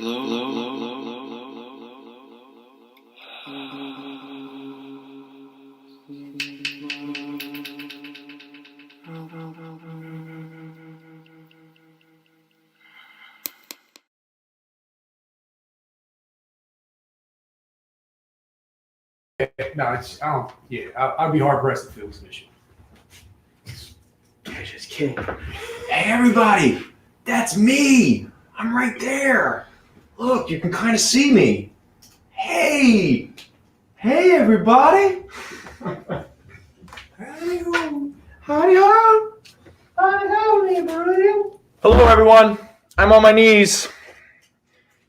No, it's I don't. Yeah, I'd be hard pressed to fill this mission. I just kidding. Hey, everybody, that's me. I'm right there. Look, you can kind of see me. Hey, everybody. Howdy ho. Howdy ho. Howdy ho, everybody. Hello, everyone. I'm on my knees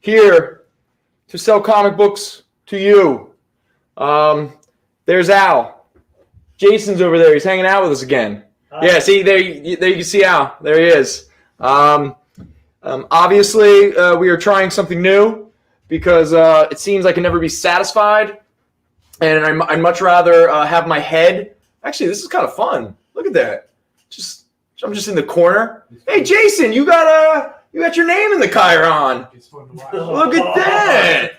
here to sell comic books to you. There's Al. Jason's over there. He's hanging out with us again. Yeah, see, there you can see Al. There he is. Obviously, we are trying something new because it seems I can never be satisfied, and I'd much rather have my head. Actually, this is kind of fun. Look at that. I'm just in the corner. Hey, Jason, you got your name in the chyron. It's fun to watch. Look at that.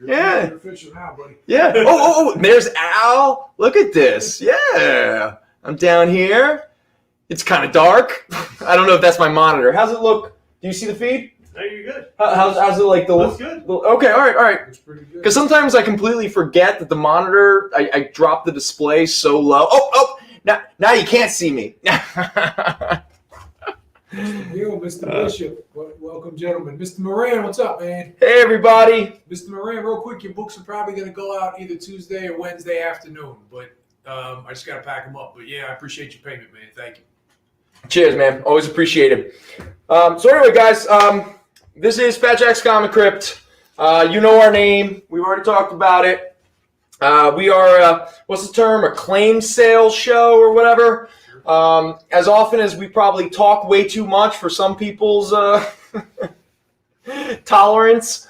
Yeah. You're official now, buddy. Yeah. Oh, there's Al. Look at this. Yeah. I'm down here. It's kind of dark. I don't know if that's my monitor. How's it look? Do you see the feed? No, you're good. How's it like? Looks good. Okay, all right. It's pretty good. Because sometimes I completely forget that the monitor, I drop the display so low. Oh, now you can't see me. Mr. Bishop. Welcome, gentlemen. Mr. Moran, what's up, man? Hey, everybody. Mr. Moran, real quick, your books are probably going to go out either Tuesday or Wednesday afternoon, but I just got to pack them up. But yeah, I appreciate your payment, man. Thank you. Cheers, man. Always appreciate it. So anyway, guys, this is Fatjack's Comicrypt. You know our name. We've already talked about it. We are, what's the term, a claim sales show or whatever. As often as we probably talk way too much for some people's tolerance,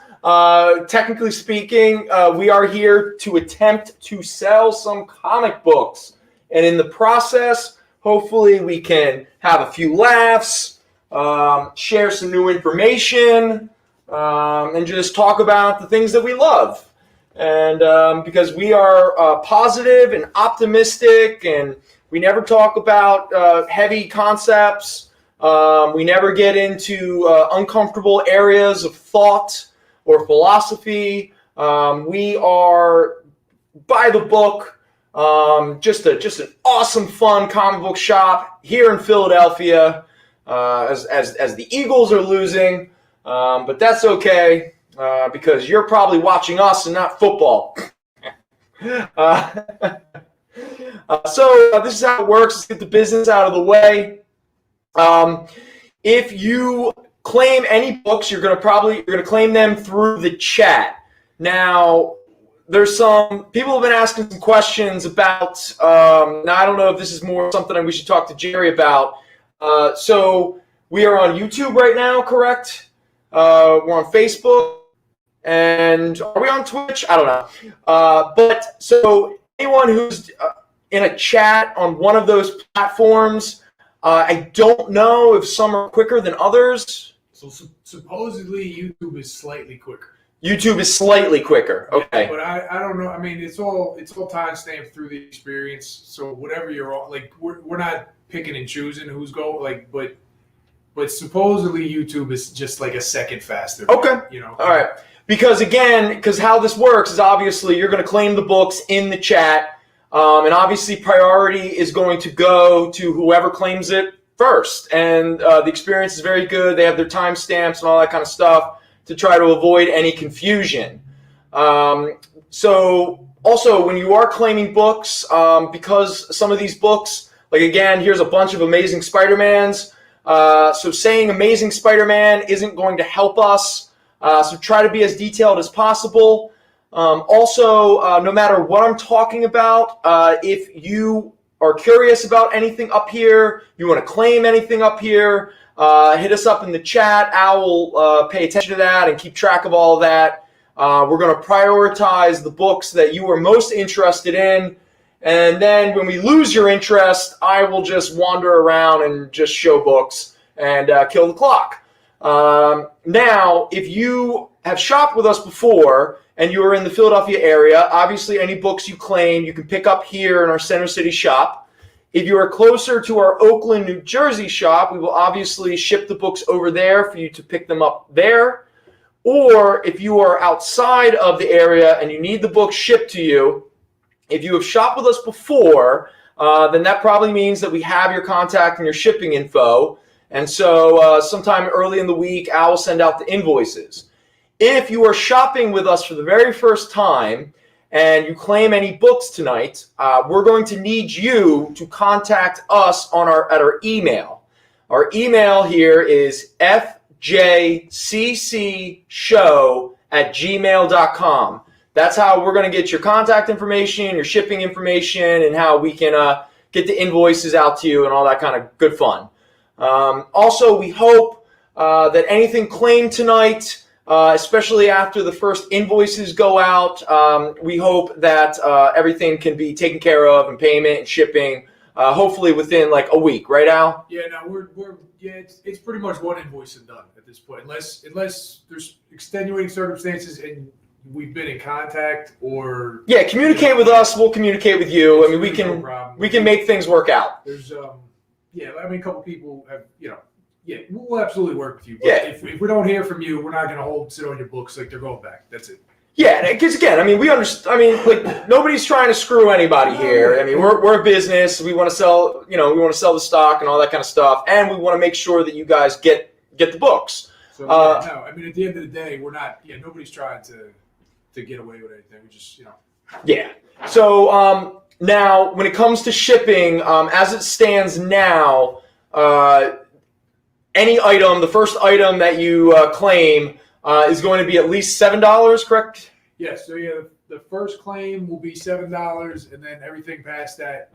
technically speaking, we are here to attempt to sell some comic books. And in the process, hopefully we can have a few laughs, share some new information, and just talk about the things that we love. And because we are positive and optimistic, and we never talk about heavy concepts, we never get into uncomfortable areas of thought or philosophy. We are by the book. Just an awesome, fun comic book shop here in Philadelphia. As the Eagles are losing, but that's okay because you're probably watching us and not football. So this is how it works. Let's get the business out of the way. If you claim any books, you're gonna claim them through the chat. Now, there's some people have been asking some questions about. Now, I don't know if this is more something we should talk to Jerry about. So we are on YouTube right now, correct? We're on Facebook, and are we on Twitch? I don't know. But so anyone who's in a chat on one of those platforms, I don't know if some are quicker than others. So supposedly YouTube is slightly quicker. YouTube is slightly quicker. Okay. Yeah, but I don't know. I mean, it's all time stamped through the experience. So whatever you're all like, we're not picking and choosing who's going but supposedly YouTube is just like a second faster. Okay. You know. All right. Because how this works is obviously you're going to claim the books in the chat, and obviously priority is going to go to whoever claims it first. And the experience is very good. They have their timestamps and all that kind of stuff to try to avoid any confusion. So also when you are claiming books, because some of these books, like again, here's a bunch of Amazing Spider-Mans. So saying Amazing Spider-Man isn't going to help us. So try to be as detailed as possible. Also, no matter what I'm talking about, if you are curious about anything up here, you want to claim anything up here, hit us up in the chat. Al will pay attention to that and keep track of all of that. We're going to prioritize the books that you are most interested in. And then when we lose your interest, I will just wander around and just show books and kill the clock. Now, if you have shopped with us before and you are in the Philadelphia area, obviously any books you claim you can pick up here in our Center City shop. If you are closer to our Oakland, New Jersey shop, we will obviously ship the books over there for you to pick them up there. Or if you are outside of the area and you need the books shipped to you, if you have shopped with us before, then that probably means that we have your contact and your shipping info. And so sometime early in the week, Al will send out the invoices. If you are shopping with us for the very first time and you claim any books tonight, we're going to need you to contact us on at our email. Our email here is fjccshow@gmail.com. That's how we're going to get your contact information, your shipping information, and how we can get the invoices out to you and all that kind of good fun. Also, we hope that anything claimed tonight, especially after the first invoices go out, we hope that everything can be taken care of and payment and shipping, hopefully within like a week, right, Al? Yeah, no, it's pretty much one invoice and done at this point, unless there's extenuating circumstances and we've been in contact or communicate with us. We'll communicate with you. I mean, we can make things work out. There's a couple people have we'll absolutely work with you. But if we don't hear from you, we're not going to sit on your books like they're going back. That's it. Yeah, because again, I mean, we understand. I mean, like nobody's trying to screw anybody here. I mean, we're a business. We want to sell. We want to sell the stock and all that kind of stuff, and we want to make sure that you guys get the books. So no, I mean, at the end of the day, we're not. Yeah, nobody's trying to get away with anything. We just Yeah. So now, when it comes to shipping, as it stands now, any item, the first item that you claim is going to be at least $7, correct? Yes. So the first claim will be $7, and then everything past that,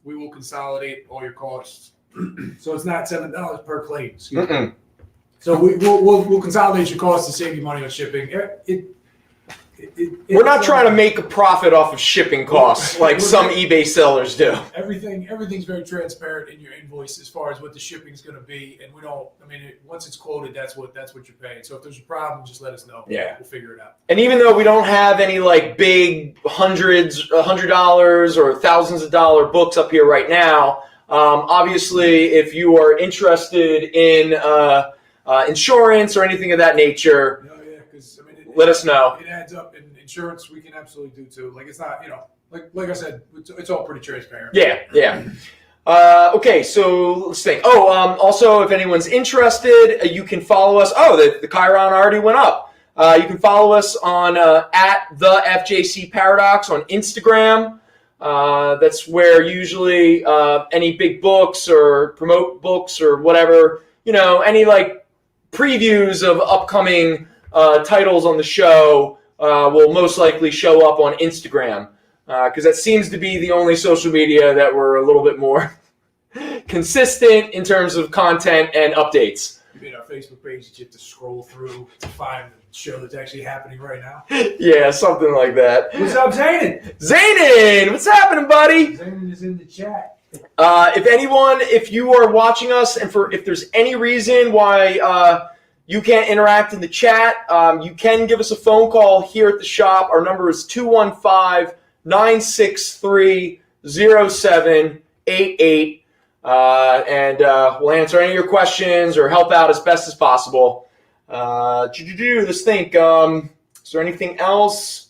we will consolidate all your costs. So it's not $7 per claim. Excuse me. So we'll consolidate your costs to save you money on shipping. We're not trying to make a profit off of shipping costs like some eBay sellers do. Everything's very transparent in your invoice as far as what the shipping is going to be, and we don't. I mean, once it's quoted, that's what you're paying. So if there's a problem, just let us know. Yeah, we'll figure it out. And even though we don't have any like big $100 or thousands of dollar books up here right now, obviously, if you are interested in insurance or anything of that nature. Let us know. It adds up, and insurance we can absolutely do too. Like it's not, like I said, it's all pretty transparent. Yeah. Okay, so let's think. Also, if anyone's interested, you can follow us. The Chiron already went up. You can follow us on at the FJC Paradox on Instagram. That's where usually any big books or promote books or whatever, any like previews of upcoming titles on the show will most likely show up on Instagram because that seems to be the only social media that we're a little bit more consistent in terms of content and updates. You mean our Facebook page that you have to scroll through to find the show that's actually happening right now? Yeah, something like that. What's up, Zayden? Zayden, what's happening, buddy? Zayden is in the chat. If you are watching us and if there's any reason why you can't interact in the chat, you can give us a phone call here at the shop. Our number is 215-963-0788. And we'll answer any of your questions or help out as best as possible. Let's think. Is there anything else?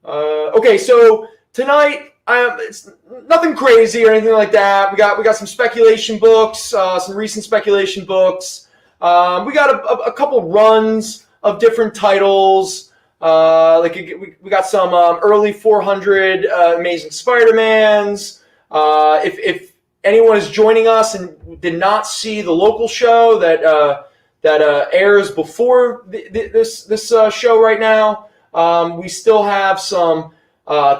Okay, so tonight, it's nothing crazy or anything like that. We got some speculation books, some recent speculation books. We got a couple runs of different titles. We got some early 400 Amazing Spider-Mans. If anyone is joining us and did not see the local show that airs before this show right now, we still have some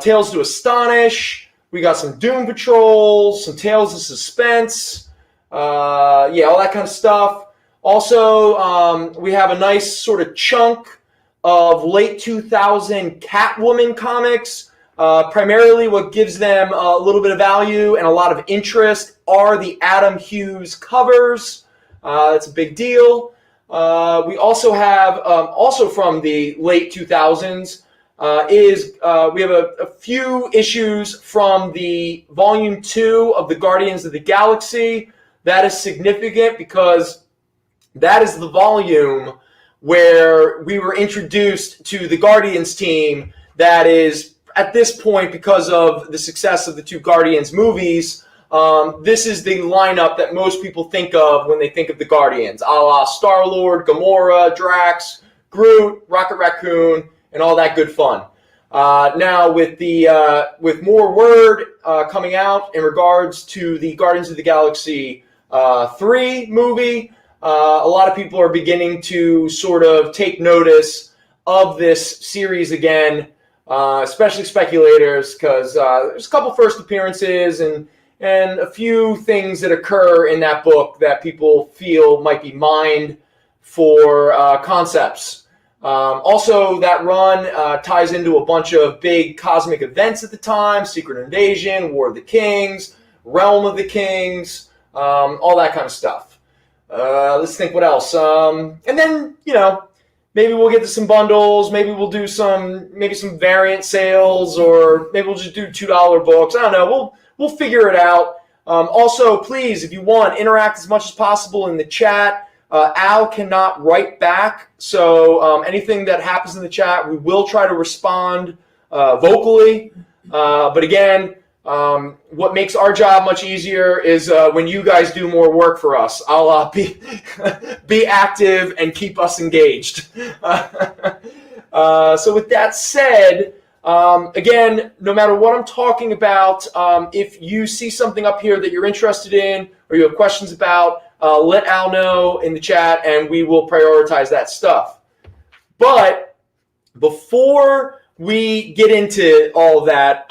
Tales to Astonish. We got some Doom Patrol, some Tales of Suspense. All that kind of stuff. Also, we have a nice sort of chunk of late 2000 Catwoman comics. Primarily what gives them a little bit of value and a lot of interest are the Adam Hughes covers. That's a big deal. We also have, also from the late 2000s, we have a few issues from the Volume 2 of the Guardians of the Galaxy. That is significant because that is the volume where we were introduced to the Guardians team that is, at this point, because of the success of the two Guardians movies, this is the lineup that most people think of when they think of the Guardians, a la Star-Lord, Gamora, Drax, Groot, Rocket Raccoon, and all that good fun. Now, with more word coming out in regards to the Guardians of the Galaxy 3 movie, a lot of people are beginning to sort of take notice of this series again, especially speculators, because there's a couple first appearances and a few things that occur in that book that people feel might be mined for concepts. Also, that run ties into a bunch of big cosmic events at the time: Secret Invasion, War of the Kings, Realm of the Kings, all that kind of stuff. Let's think what else. And then, maybe we'll get to some bundles. Maybe we'll do some variant sales, or maybe we'll just do $2 books. I don't know. We'll figure it out. Also, please, if you want, interact as much as possible in the chat. Al cannot write back, so anything that happens in the chat, we will try to respond vocally. But again, what makes our job much easier is when you guys do more work for us. I'll be active and keep us engaged. So with that said, again, no matter what I'm talking about, if you see something up here that you're interested in or you have questions about, let Al know in the chat and we will prioritize that stuff. But before we get into all of that,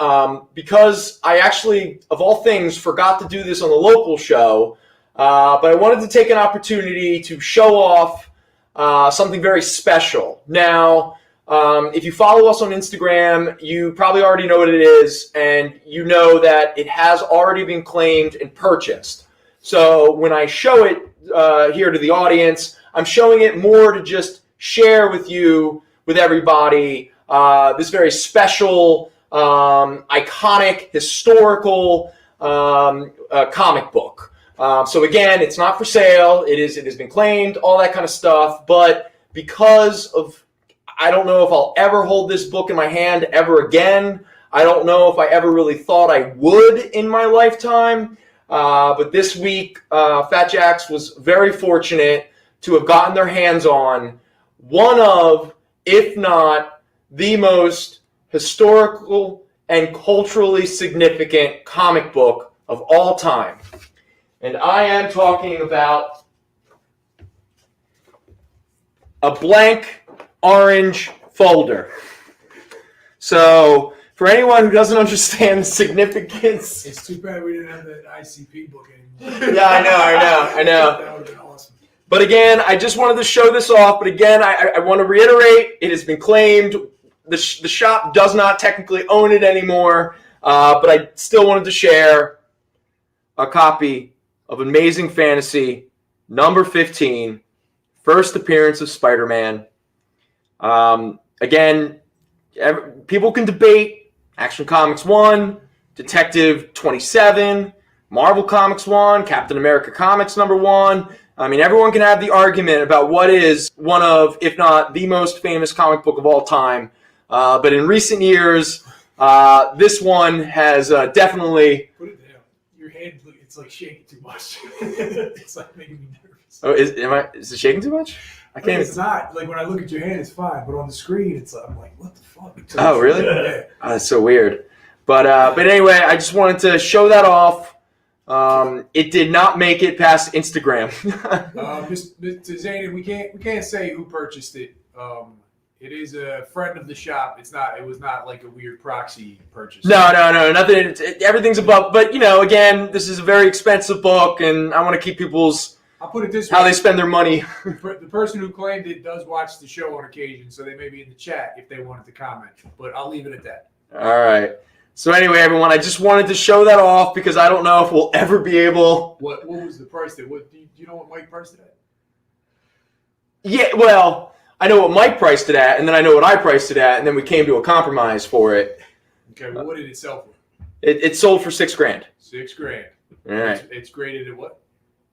because I actually, of all things, forgot to do this on the local show, but I wanted to take an opportunity to show off something very special. Now, if you follow us on Instagram, you probably already know what it is, and you know that it has already been claimed and purchased. So when I show it here to the audience, I'm showing it more to just share with you, with everybody, this very special, iconic, historical comic book. So again, it's not for sale. It has been claimed, all that kind of stuff. But because of, I don't know if I'll ever hold this book in my hand ever again. I don't know if I ever really thought I would in my lifetime. But this week, Fatjack was very fortunate to have gotten their hands on one of, if not the most historical and culturally significant comic book of all time. And I am talking about a blank orange folder. So, for anyone who doesn't understand the significance... It's too bad we didn't have that ICP book anymore. Yeah, I know. That would have been awesome. But again, I just wanted to show this off. But again, I want to reiterate, it has been claimed. The shop does not technically own it anymore. But I still wanted to share a copy of Amazing Fantasy number 15, first appearance of Spider-Man. Again, people can debate Action Comics 1, Detective 27, Marvel Comics 1, Captain America Comics number 1. I mean, everyone can have the argument about what is one of, if not the most famous comic book of all time. But in recent years, this one has definitely... Put it down. Your hand, it's like shaking too much. It's like making me nervous. Oh, is it shaking too much? I can't. It's not. Like when I look at your hand, it's fine. But on the screen, it's I'm like, what the fuck? Oh, really? Yeah. Oh, that's so weird. But anyway, I just wanted to show that off. It did not make it past Instagram. Mr. Zanin, we can't say who purchased it. It is a friend of the shop. It was not like a weird proxy purchase. No, nothing. Everything's above. But again, this is a very expensive book, and I want to keep people's. I'll put it this way. How they spend their money. The person who claimed it does watch the show on occasion, so they may be in the chat if they wanted to comment. But I'll leave it at that. All right. So anyway, everyone, I just wanted to show that off because I don't know if we'll ever be able. What was the price? Do you know what Mike priced it Yeah, well, I know what Mike priced it at, and then I know what I priced it at, and then we came to a compromise for it. Okay, well, what did it sell for? It sold for $6,000. $6,000. All right. It's graded at what?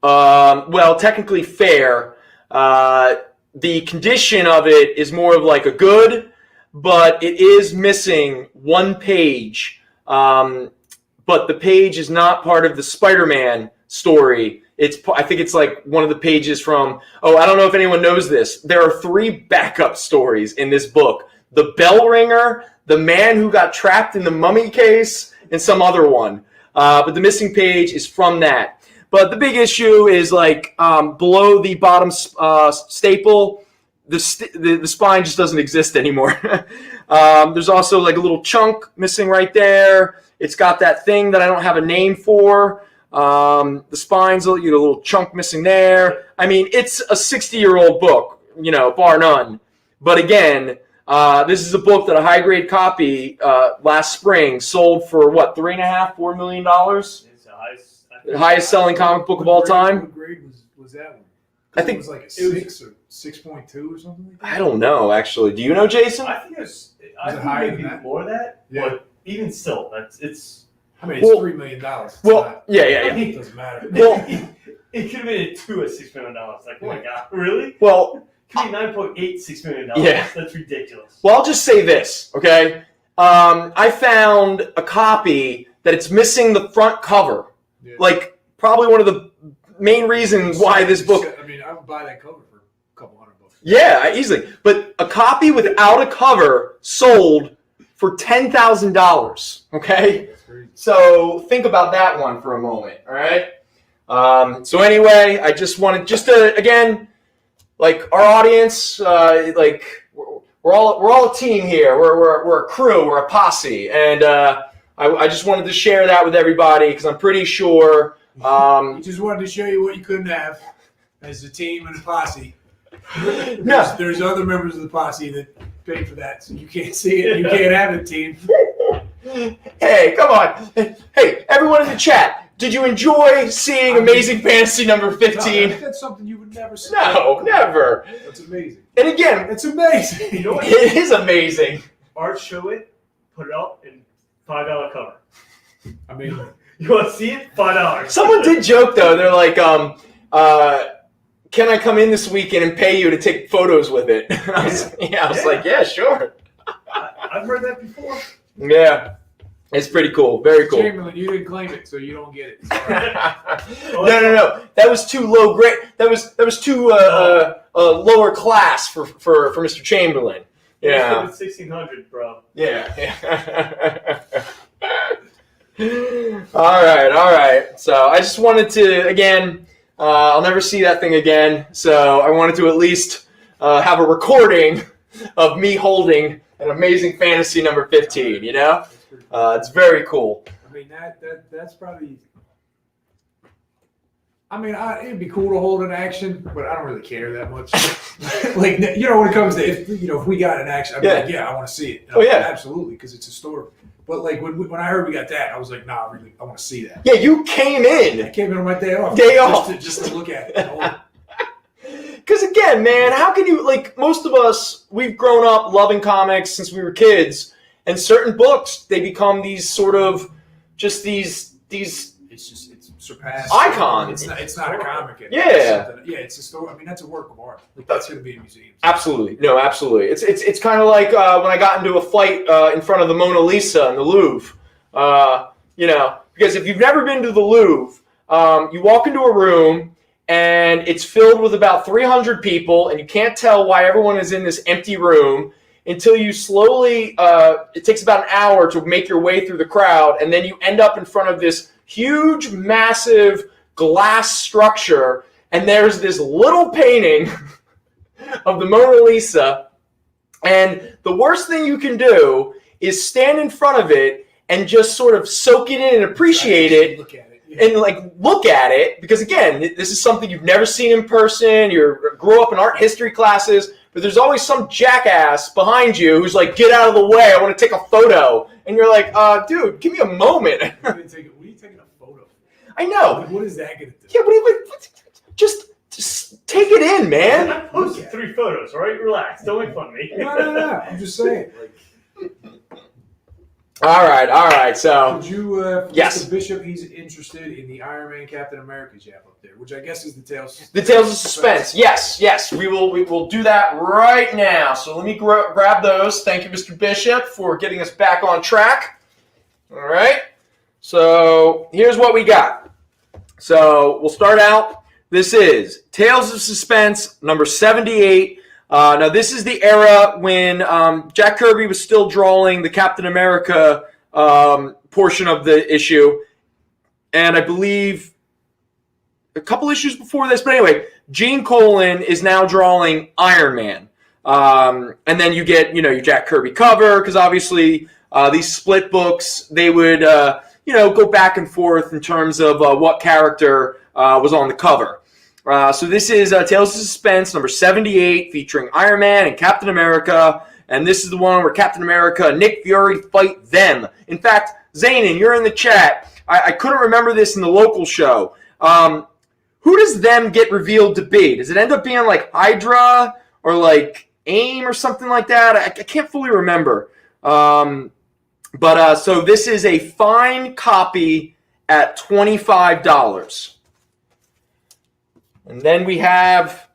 Well, technically fair. The condition of it is more of like a good, but it is missing one page. But the page is not part of the Spider-Man story. I think it's like one of the pages from, I don't know if anyone knows this. There are 3 backup stories in this book. The Bell Ringer, the man who got trapped in the mummy case, and some other one. But the missing page is from that. But the big issue is like below the bottom staple, the spine just doesn't exist anymore. There's also like a little chunk missing right there. It's got that thing that I don't have a name for. The spine's a little chunk missing there. I mean, it's a 60-year-old book, bar none. But again, this is a book that a high-grade copy last spring sold for what, $3.5–4 million? The highest selling comic book of all time. What grade was that one? I think it was like a 6 or 6.2 or something like that. I don't know, actually. Do you know, Jason? I think it's higher maybe than that? more than that. Yeah. But even still, it's. I mean, it's $3 million. Yeah. It doesn't matter. Well, it could have been $2 at $6 million. Like, oh my god, really? Well, could be $9.86 million. Yeah. That's ridiculous. Well, I'll just say this, okay? I found a copy that it's missing the front cover. Yeah. Like, probably one of the main reasons why this book. I mean, I would buy that cover for a couple $100. Yeah, easily. But a copy without a cover sold for $10,000. Okay, so think about that one for a moment. All right. So anyway, I just wanted to again, like our audience, like we're all a team here. We're a crew. We're a posse, and I just wanted to share that with everybody because I'm pretty sure. We just wanted to show you what you couldn't have as a team and a posse. There's other members of the posse that paid for that, so you can't see it. You can't have a team. Hey, come on. Hey, everyone in the chat, did you enjoy seeing Amazing Fantasy number 15? No, that's something you would never see. No, never. That's amazing. And again, it's amazing. You know what? It is amazing. Art show it, put it up, and $5 cover. I mean, you want to see it? $5. Someone did joke though. They're like, can I come in this weekend and pay you to take photos with it? I was like, yeah, sure. I've heard that before. Yeah, it's pretty cool. Very cool. Chamberlain, you didn't claim it, so you don't get it. No. That was too low grade. That was too lower class for Mr. Chamberlain. Yeah. 1600, bro. Yeah. All right. So I just wanted to, again, I'll never see that thing again. So I wanted to at least have a recording of me holding an Amazing Fantasy number 15. It's very cool. I mean that's probably. I mean, it'd be cool to hold an action, but I don't really care that much. Like, when it comes to if we got an action, I'd be like, yeah, I want to see it. Absolutely, because it's a story. But like when I heard we got that, I was like, nah, really, I want to see that. Yeah, you came in. I came in on my day off. Just to look at it. Because again, man, how can you, like, most of us, we've grown up loving comics since we were kids, and certain books, they become these sort of just these. It's surpassed icons. It's not a comic anymore. Yeah. It's a story. I mean, that's a work of art. Like, that's going to be in museums. Absolutely. No, absolutely. It's kind of like when I got into a fight in front of the Mona Lisa in the Louvre. Because if you've never been to the Louvre, you walk into a room and it's filled with about 300 people, and you can't tell why everyone is in this empty room until you slowly, it takes about an hour to make your way through the crowd, and then you end up in front of this huge, massive glass structure, and there's this little painting of the Mona Lisa, and the worst thing you can do is stand in front of it and just sort of soak it in and appreciate it. Look at it. And look at it, because again, this is something you've never seen in person. You grew up in art history classes, but there's always some jackass behind you who's like, "Get out of the way! I want to take a photo." And you're like, "Dude, give me a moment." What are you taking a photo? I know. What is that going to do? Yeah, just Just take it in, I man. posted 3 photos, all right? Relax. Don't make fun of me. No. I'm just saying. All right. So Could you, yes. Mr. Bishop, he's interested in the Iron Man Captain America jab up there, which I guess is the Tales. The Tales of Suspense. Yes. We will do that right now. So let me grab those. Thank you, Mr. Bishop, for getting us back on track. All right. So here's what we got. So we'll start out. This is Tales of Suspense, number 78. Now, this is the era when Jack Kirby was still drawing the Captain America portion of the issue. And I believe a couple issues before this. But anyway, Gene Colan is now drawing Iron Man. And then you get, your Jack Kirby cover, because obviously these split books, they would, go back and forth in terms of what character was on the cover. So this is Tales of Suspense, number 78, featuring Iron Man and Captain America. And this is the one where Captain America and Nick Fury fight them. In fact, Zanin, you're in the chat. I couldn't remember this in the local show. Who does them get revealed to be? Does it end up being like Hydra or like AIM or something like that? I can't fully remember. So this is a fine copy at $25. And then we have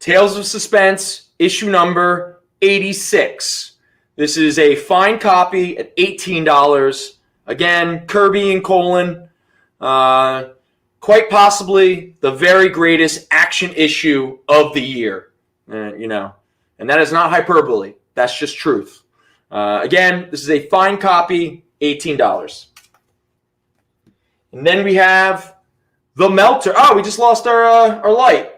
Tales of Suspense, issue number 86. This is a fine copy at $18. Again, Kirby and Colan. Quite possibly the very greatest action issue of the year. And that is not hyperbole. That's just truth. Again, this is a fine copy, $18. And then we have The Melter. Oh, we just lost our light.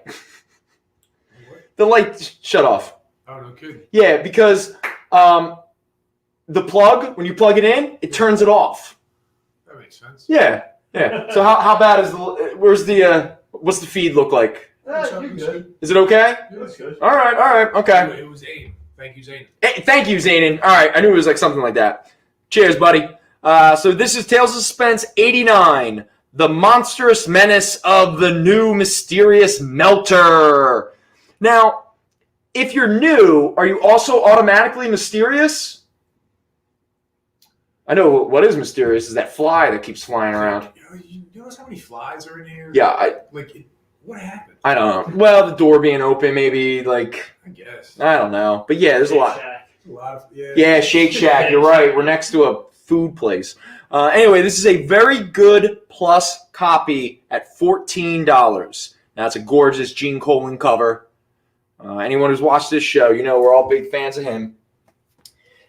The light shut off. Oh, no kidding. Yeah, because the plug, when you plug it in, it turns it off. That makes sense. Yeah. So how bad is what's the feed look like? You're good. Is it okay? It looks good. All right, okay. It was AIM. Thank you, Zanin. Hey, thank you, Zanin. All right, I knew it was like something like that. Cheers, buddy. So this is Tales of Suspense 89, The Monstrous Menace of the New Mysterious Melter. Now, if you're new, are you also automatically mysterious? I know what is mysterious is that fly that keeps flying around. You notice how many flies are in here? Yeah, what happened? I don't know. Well, the door being open, maybe, like, I guess. I don't know. But yeah, there's a lot. A lot of, Yeah, Shake Shack. You're right. We're next to a food place. Anyway, this is a very good plus copy at $14. Now, it's a gorgeous Gene Colan cover. Anyone who's watched this show, we're all big fans of him.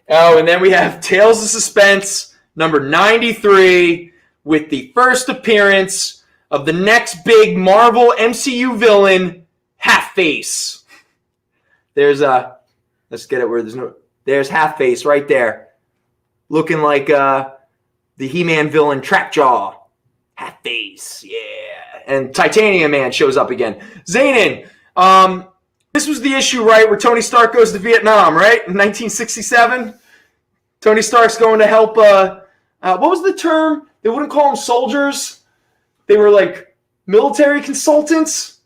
Oh, and then we have Tales of Suspense, number 93, with the first appearance of the next big Marvel MCU villain, Half-Face. There's let's get it where there's Half-Face right there, looking like the He-Man villain Trapjaw. Half-Face, yeah. And Titanium Man shows up again. Zanin, this was the issue, right, where Tony Stark goes to Vietnam, right? In 1967. Tony Stark's going to help, what was the term? They wouldn't call them soldiers. They were like military consultants.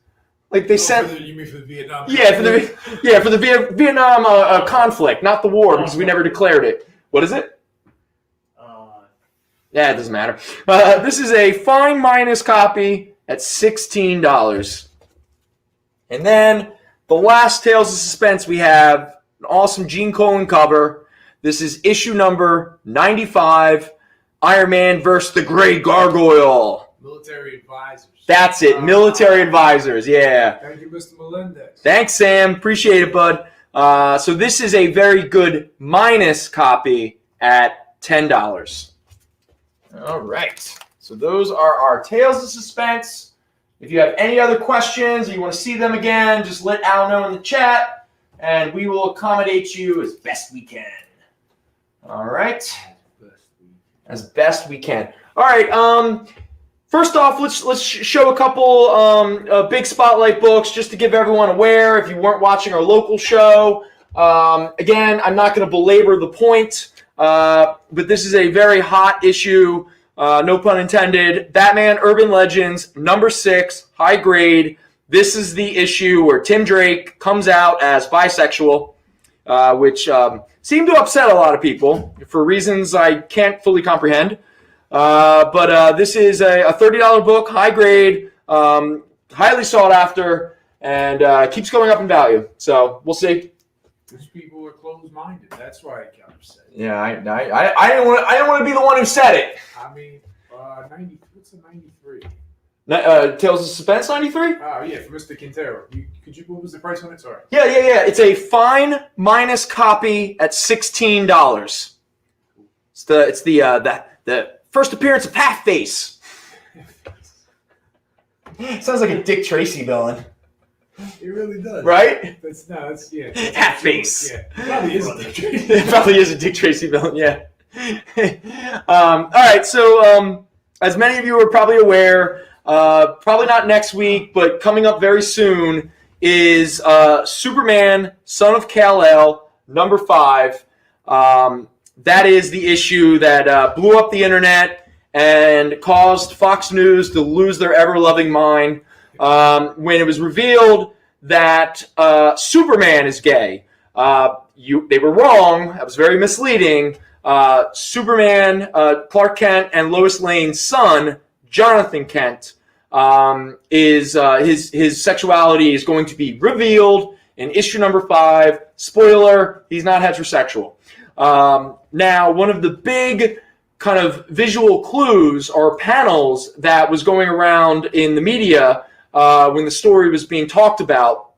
Like they sent. You mean for the Vietnam? Yeah, for the Vietnam conflict, not the war, because we never declared it. What is it? Yeah, it doesn't matter. This is a fine minus copy at $16. And then the last Tales of Suspense, we have an awesome Gene Colan cover. This is issue number 95, Iron Man vs. the Grey Gargoyle. Military advisors. That's it, military advisors, yeah. Thank you, Mr. Melendez. Thanks, Sam. Appreciate it, bud. So this is a very good minus copy at $10. All right. So those are our Tales of Suspense. If you have any other questions or you want to see them again, just let Al know in the chat, and we will accommodate you as best we can. All right. As best we can. All right. First off, let's show a couple big spotlight books just to give everyone aware if you weren't watching our local show. Again, I'm not going to belabor the point, but this is a very hot issue. No pun intended. Batman Urban Legends, number 6, high grade. This is the issue where Tim Drake comes out as bisexual, which seemed to upset a lot of people for reasons I can't fully comprehend. But this is a $30 book, high grade, highly sought after, and keeps going up in value. So we'll see. These people are closed-minded. That's why I got upset. Yeah, I didn't want to be the one who said it. I mean, 90. What's a 93? Tales of Suspense 93? Oh yeah, for Mr. Quintero. What was the price on it? Sorry. Yeah. It's a fine minus copy at $16. It's the first appearance of Half Face. Sounds like a Dick Tracy villain. It really does. Right? That's Half Face. Yeah. It probably is a Dick Tracy. It probably is a Dick Tracy villain, yeah. All right, so as many of you are probably aware, probably not next week, but coming up very soon is Superman, Son of Kal-El, number 5. That is the issue that blew up the internet and caused Fox News to lose their ever-loving mind when it was revealed that Superman is gay. They were wrong. That was very misleading. Superman, Clark Kent, and Lois Lane's son, Jonathan Kent, his sexuality is going to be revealed in issue number 5. Spoiler: he's not heterosexual. Now, one of the big kind of visual clues or panels that was going around in the media when the story was being talked about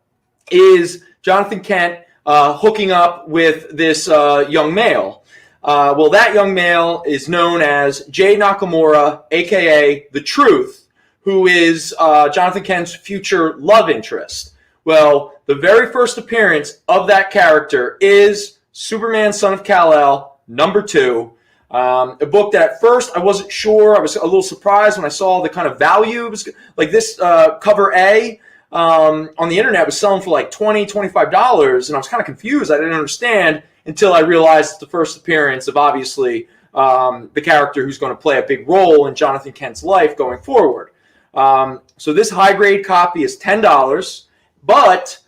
is Jonathan Kent hooking up with this young male. Well, that young male is known as Jay Nakamura, a.k.a. The Truth, who is Jonathan Kent's future love interest. Well, the very first appearance of that character is Superman, Son of Kal-El, number 2. A book that at first I wasn't sure. I was a little surprised when I saw the kind of value. It was like this cover A on the internet was selling for like $20, $25, and I was kind of confused. I didn't understand until I realized it's the first appearance of obviously the character who's going to play a big role in Jonathan Kent's life going forward. So this high grade copy is $10, but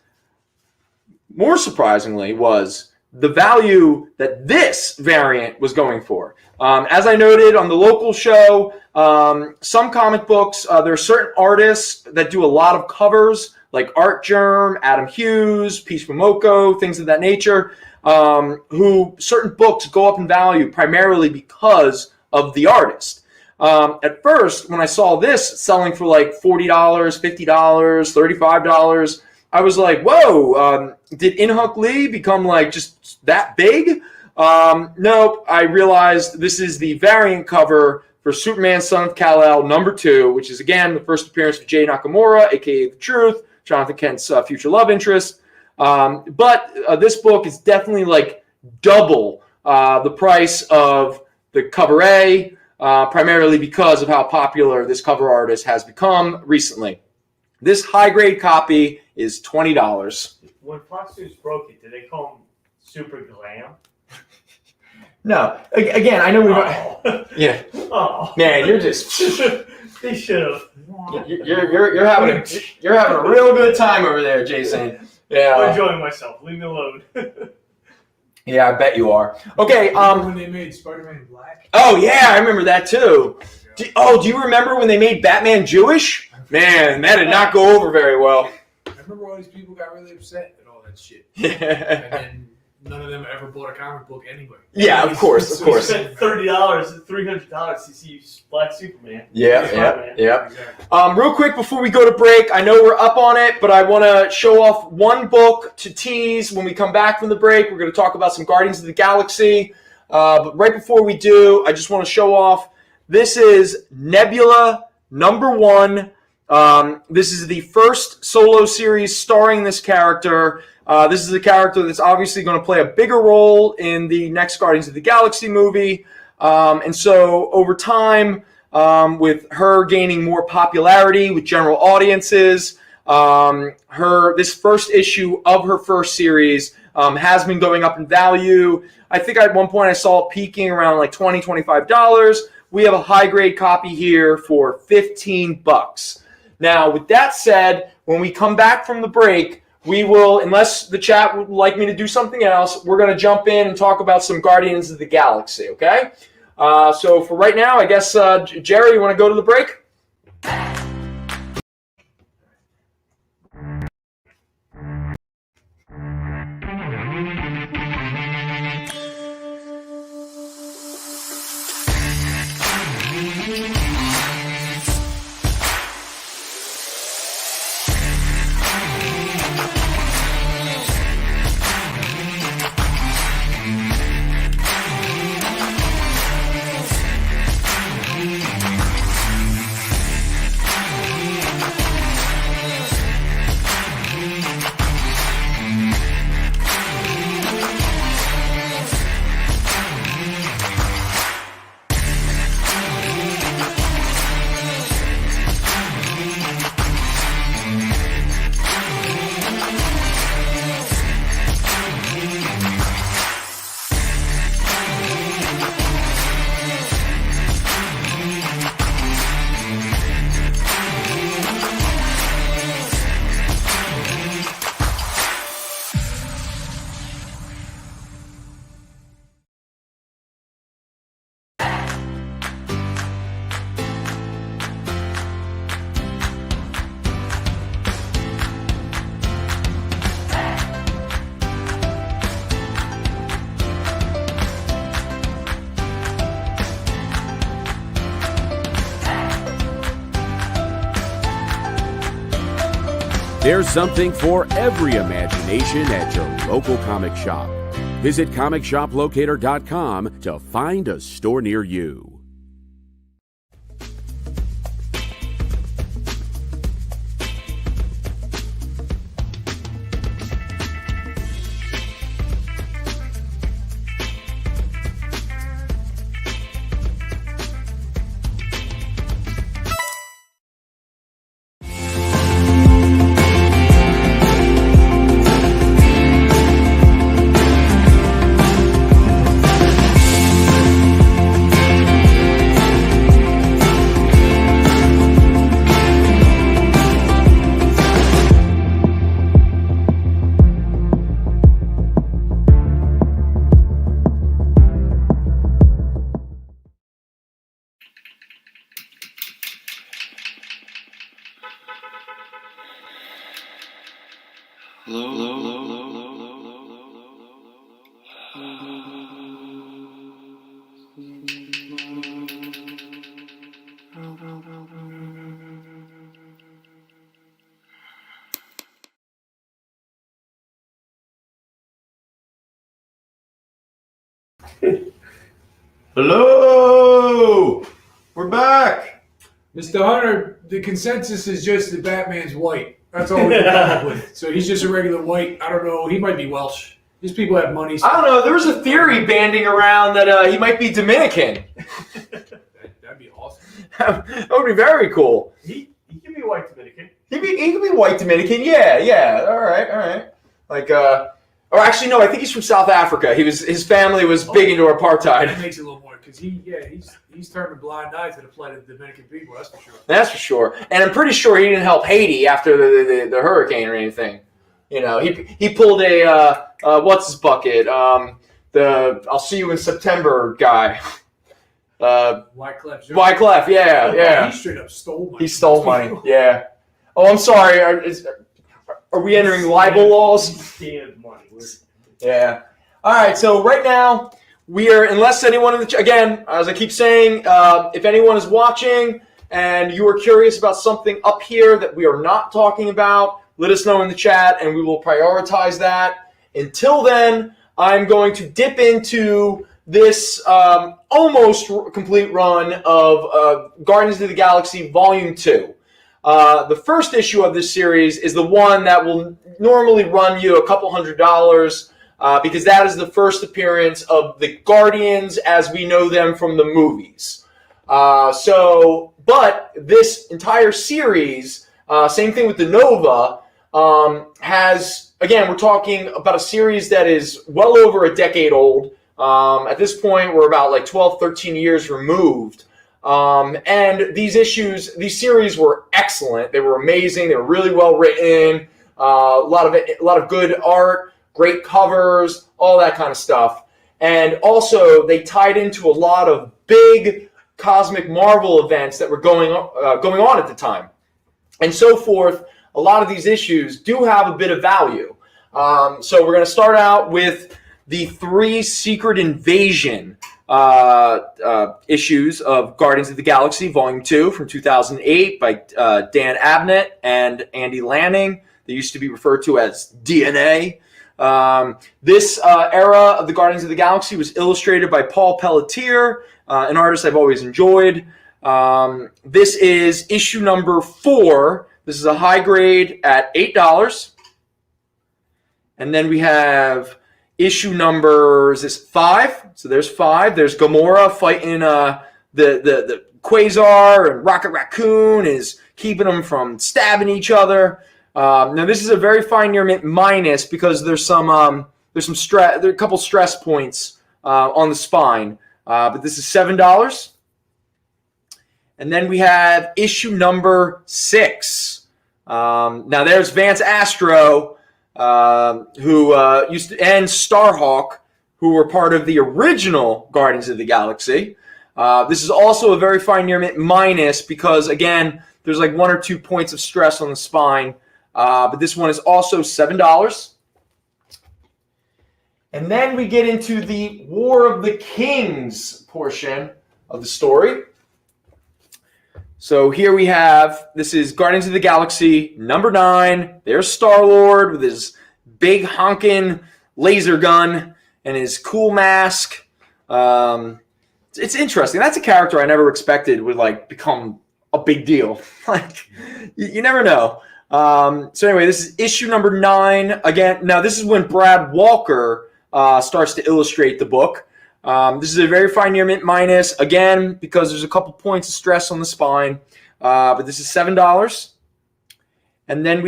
more surprisingly was the value that this variant was going for. As I noted on the local show, some comic books, there are certain artists that do a lot of covers, like Art Germ, Adam Hughes, Peach Momoko, things of that nature, who certain books go up in value primarily because of the artist. At first, when I saw this selling for like $40, $50, $35, I was like, whoa, did In-Huk Lee become like just that big? Nope, I realized this is the variant cover for Superman, Son of Kal-El, number 2, which is, again, the first appearance of Jay Nakamura, a.k.a. The Truth, Jonathan Kent's future love interest. But this book is definitely like double the price of the cover A, primarily because of how popular this cover artist has become recently. This high-grade copy is $20. When Fox News broke it, did they call him Super Glam? No. Again, I know we Oh. Yeah. Oh. Man, you're just... They should have. You're having a real good time over there, Jason. I'm Yeah. enjoying myself. Leave me alone. Yeah, I bet you are. Okay, Remember when they made Spider-Man Black? oh yeah, I remember that too. Do you remember when they made Batman Jewish? Man, that did not go over very well. I remember all these people got really upset and all that shit. Yeah, And then none of them ever bought a comic book anyway. of course. So you spent $30, $300 to see Black Superman. Yeah. Exactly. Real quick before we go to break, I know we're up on it, but I want to show off one book to tease when we come back from the break. We're going to talk about some Guardians of the Galaxy. But right before we do, I just want to show off. This is Nebula number 1. This is the first solo series starring this character. This is a character that's obviously going to play a bigger role in the next Guardians of the Galaxy movie. And so over time, with her gaining more popularity with general audiences, this first issue of her first series has been going up in value. I think at one point I saw it peaking around like $20, $25. We have a high grade copy here for $15. Now, with that said, When we come back from the break, we will, unless the chat would like me to do something else, we're going to jump in and talk about some Guardians of the Galaxy, okay? So for right now, I guess, Jerry, you want to go to the break? There's something for every imagination at your local comic shop. Visit ComicShopLocator.com to find a store near you. Hello! We're back! Mr. Hunter, the consensus is just that Batman's white. That's all we can come up with. So he's just a regular white. I don't know. He might be Welsh. These people have money. So I don't know. There was a theory banding around that he might be Dominican. that'd be awesome. That would be very cool. He can be white Dominican. He could be white Dominican. Yeah. All right. Like, or actually, no. I think he's from South Africa. His family was big into apartheid. That makes it a little more because he's turned a blind eye to the plight of the Dominican people. That's for sure. That's for sure. And I'm pretty sure he didn't help Haiti after the hurricane or anything. You know, he pulled a what's his bucket? The I'll see you in September guy. Wyclef, yeah. He straight up stole money. He stole money, yeah. Oh, I'm sorry. Are we entering libel laws? Scammed money. Yeah. All right. So right now we are, unless anyone in the again, as I keep saying, if anyone is watching and you are curious about something up here that we are not talking about, let us know in the chat and we will prioritize that. Until then, I'm going to dip into this almost complete run of Guardians of the Galaxy Volume 2. The first issue of this series is the one that will normally run you a couple $100 because that is the first appearance of the Guardians as we know them from the movies. But this entire series, same thing with the Nova, has, again, we're talking about a series that is well over a decade old. At this point, we're about like 12, 13 years removed. And these series were excellent. They were amazing. They were really well written. A lot of good art, great covers, all that kind of stuff. And also, they tied into a lot of big cosmic Marvel events that were going on at the time, and so forth. A lot of these issues do have a bit of value. So we're going to start out with the 3 Secret Invasion issues of Guardians of the Galaxy Volume 2 from 2008 by Dan Abnett and Andy Lanning. They used to be referred to as DNA. This era of the Guardians of the Galaxy was illustrated by Paul Pelletier, an artist I've always enjoyed. This is issue number 4. This is a high grade at $8. And then we have issue number, is this 5? So there's 5. There's Gamora fighting the Quasar, and Rocket Raccoon is keeping them from stabbing each other. Now this is a very fine near mint minus because there's some stress. There are a couple stress points on the spine, but this is $7. And then we have issue number 6. Now there's Vance Astro, who used to, and Starhawk, who were part of the original Guardians of the Galaxy. This is also a very fine near mint minus because, again, there's like 1 or 2 points of stress on the spine. But this one is also $7. And then we get into the War of the Kings portion of the story. So here we have, this is Guardians of the Galaxy number 9. There's Star-Lord with his big honking laser gun and his cool mask. It's interesting. That's a character I never expected would like become a big deal. Like, you never know. So anyway, this is issue number 9. Again, now this is when Brad Walker starts to illustrate the book. This is a very fine near mint minus, again, because there's a couple points of stress on the spine. But this is $7. And then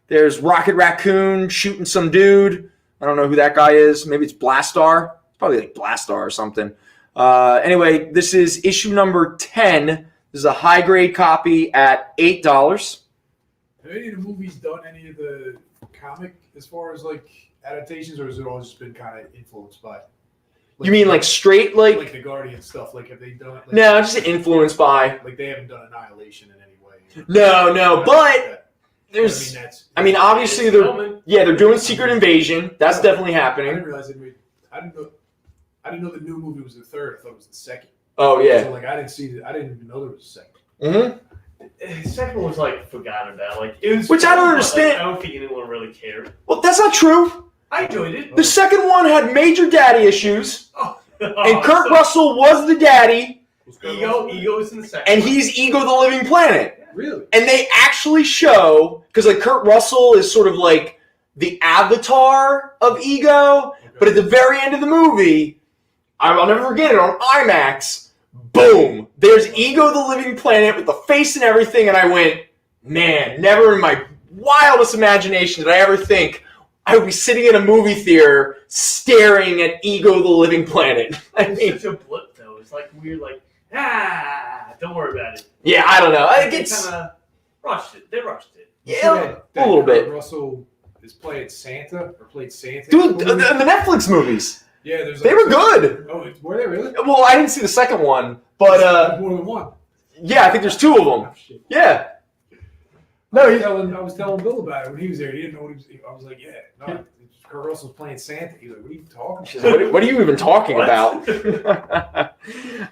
there's Rocket Raccoon shooting some dude. I don't know who that guy is. Maybe it's Blastar. It's probably like Blastar or something. Anyway, this is issue number 10. This is a high grade copy at $8. Have any of the movies done any of the comic as far as like adaptations, or has it all just been kind of influenced by? You mean like straight like the Guardian stuff? Like have they done? Like, no, just influenced by. Like they haven't done Annihilation in any way. No, but there's. I mean, obviously they're doing Secret Invasion. That's definitely I happening. didn't realize I didn't know the new movie was the 3rd. I thought it was the 2nd. Oh yeah. So like I didn't even know there was a 2nd. Mm-hmm. The second one was like forgotten about. Like it was, which I don't understand. Like, I don't think anyone really cared. Well, that's not true. I enjoyed it. The second one had major daddy issues, and Kurt Russell was the daddy. Ego is in the second. And he's Ego the Living Planet. Yeah, really? And they actually show, because like Kurt Russell is sort of like the avatar of Ego, but at the very end of the movie, I'll never forget it, on IMAX, boom, there's Ego the Living Planet with the face and everything, and I went, man, never in my wildest imagination did I ever think I would be sitting in a movie theater staring at Ego the Living Planet. I mean, it's such a blip, though. It's like weird, like, don't worry about it. Yeah, I don't know. I think they kind of rushed it. They rushed it. Yeah, a little bit. Russell is playing Santa, or played Santa. Dude, the Netflix movies. Yeah, there's. They were good. Oh, were they really? Well, I didn't see the second one, but more than one. Yeah, I think there's 2 of them. Oh, shit. Yeah. No, I was telling Bill about it when he was there. He didn't know what he was. I was like, yeah, no, Kurt Russell's playing Santa. He's like, what are you talking about? What are you even talking about?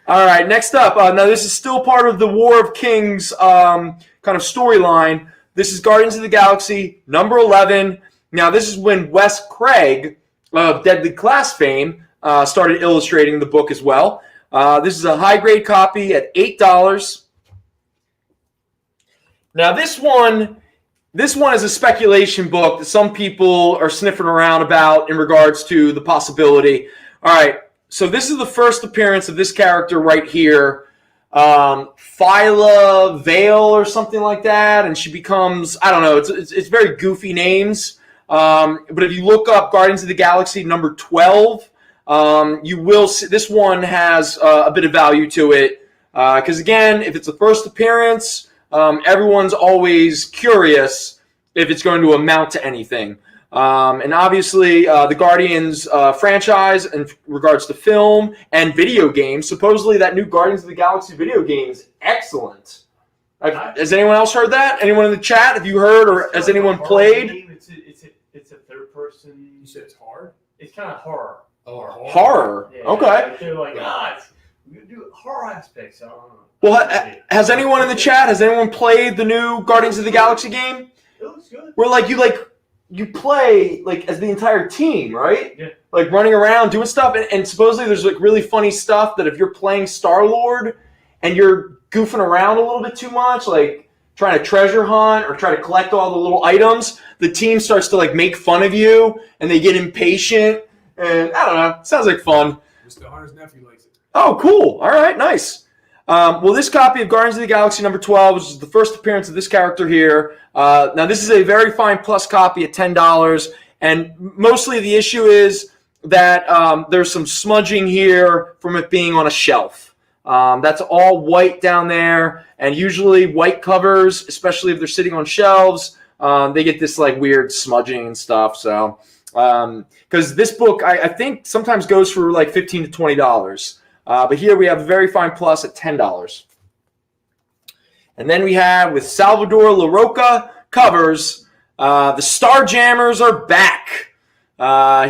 All right, next up. Now, this is still part of the War of Kings kind of storyline. This is Guardians of the Galaxy number 11. Now, this is when Wes Craig of Deadly Class fame started illustrating the book as well. This is a high-grade copy at $8. Now, this one is a speculation book that some people are sniffing around about in regards to the possibility. All right, so this is the first appearance of this character right here, Phyla Vale or something like that, and she becomes, I don't know, it's very goofy names. But if you look up Guardians of the Galaxy number 12, you will see this one has a bit of value to it. Because again, if it's a first appearance, everyone's always curious if it's going to amount to anything. And obviously, the Guardians franchise in regards to film and video games, supposedly that new Guardians of the Galaxy video game is excellent. Has anyone else heard that? Anyone in the chat? Have you heard, or has anyone played? It's a third person. You said it's hard? It's kind of horror. Oh, Horror. Yeah, Okay. like they're like, we're gonna do horror aspects. I don't know. Well, has anyone in the chat? Has anyone played the new Guardians of the Galaxy game? It looks good. Where you play as the entire team, right? Yeah. Like running around doing stuff, and supposedly there's really funny stuff that if you're playing Star-Lord and you're goofing around a little bit too much, like trying to treasure hunt or try to collect all the little items, the team starts to make fun of you and they get impatient, and I don't know, it sounds like fun. Mr. Hunter's nephew likes it. Oh, cool. All right, nice. Well, this copy of Guardians of the Galaxy number 12, which is the first appearance of this character here. Now, this is a very fine plus copy at $10, and mostly the issue is that there's some smudging here from it being on a shelf. That's all white down there, and usually white covers, especially if they're sitting on shelves, they get this weird smudging and stuff. So, because this book, I think sometimes goes for $15 to $20. But here we have a very fine plus at $10. And then we have, with Salvador LaRocca covers, the Starjammers are back.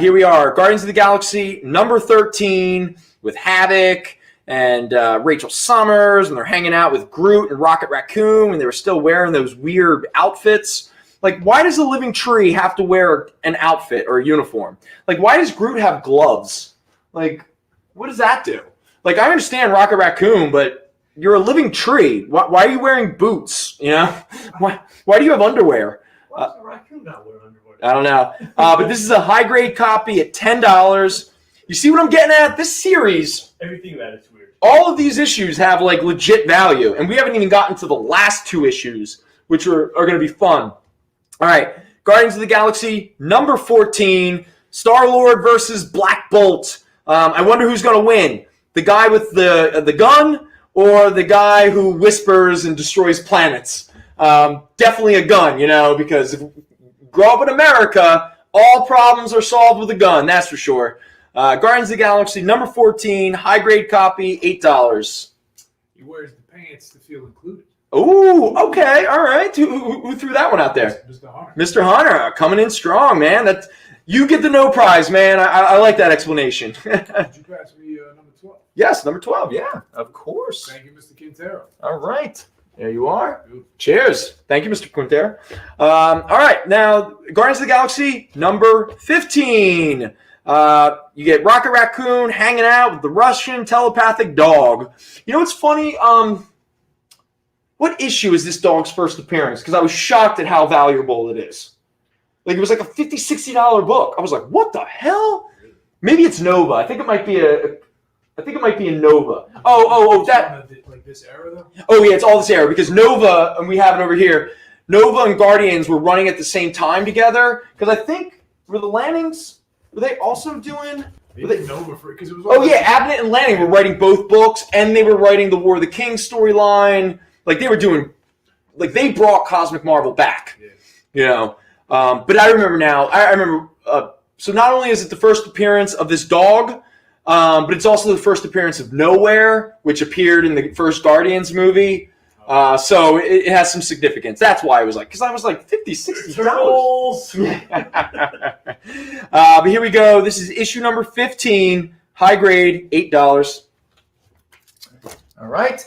Here we are, Guardians of the Galaxy number 13 with Havoc and Rachel Summers, and they're hanging out with Groot and Rocket Raccoon, and they were still wearing those weird outfits. Why does a living tree have to wear an outfit or a uniform? Why does Groot have gloves? What does that do? I understand Rocket Raccoon, but you're a living tree. Why are you wearing boots? Why do you have underwear? Why does a raccoon not wear underwear? I don't know. But this is a high-grade copy at $10. You see what I'm getting at? This series, Everything about it's weird. all of these issues have legit value, and we haven't even gotten to the last two issues, which are going to be fun. All right, Guardians of the Galaxy number 14, Star-Lord versus Black Bolt. I wonder who's going to win. The guy with the gun or the guy who whispers and destroys planets? Definitely a gun, because if you grow up in America, all problems are solved with a gun, that's for sure. Guardians of the Galaxy number 14, high-grade copy, $8. He wears the pants to feel included. Ooh, okay, all right. Who threw that one out there? Mr. Hunter. Mr. Hunter, coming in strong, man. You get the no prize, man. I like that explanation. Did you pass me number 12? Yes, number 12. Yeah, of course. Thank you, Mr. Quintero. All right. There you are. Cheers. Thank you, Mr. Quintero. All right. Now, Guardians of the Galaxy, number 15. You get Rocket Raccoon hanging out with the Russian telepathic dog. You know what's funny? What issue is this dog's first appearance? Because I was shocked at how valuable it is. It was a $50, $60 book. I was like, what the hell? Maybe it's Nova. I think it might be a Nova. Oh, that. This era though. Oh yeah, it's all this era because Nova, and we have it over here. Nova and Guardians were running at the same time together because I think were they also doing? Nova because it was. Oh yeah, Abnett and Lanning were writing both books, and they were writing the War of the Kings storyline. They were doing, they brought Cosmic Marvel back. Yeah. But I remember now. So not only is it the first appearance of this dog, but it's also the first appearance of Nowhere, which appeared in the first Guardians movie. So it has some significance. That's why I was because I was $50, $60. But here we go. This is issue number 15, high grade, $8. All right.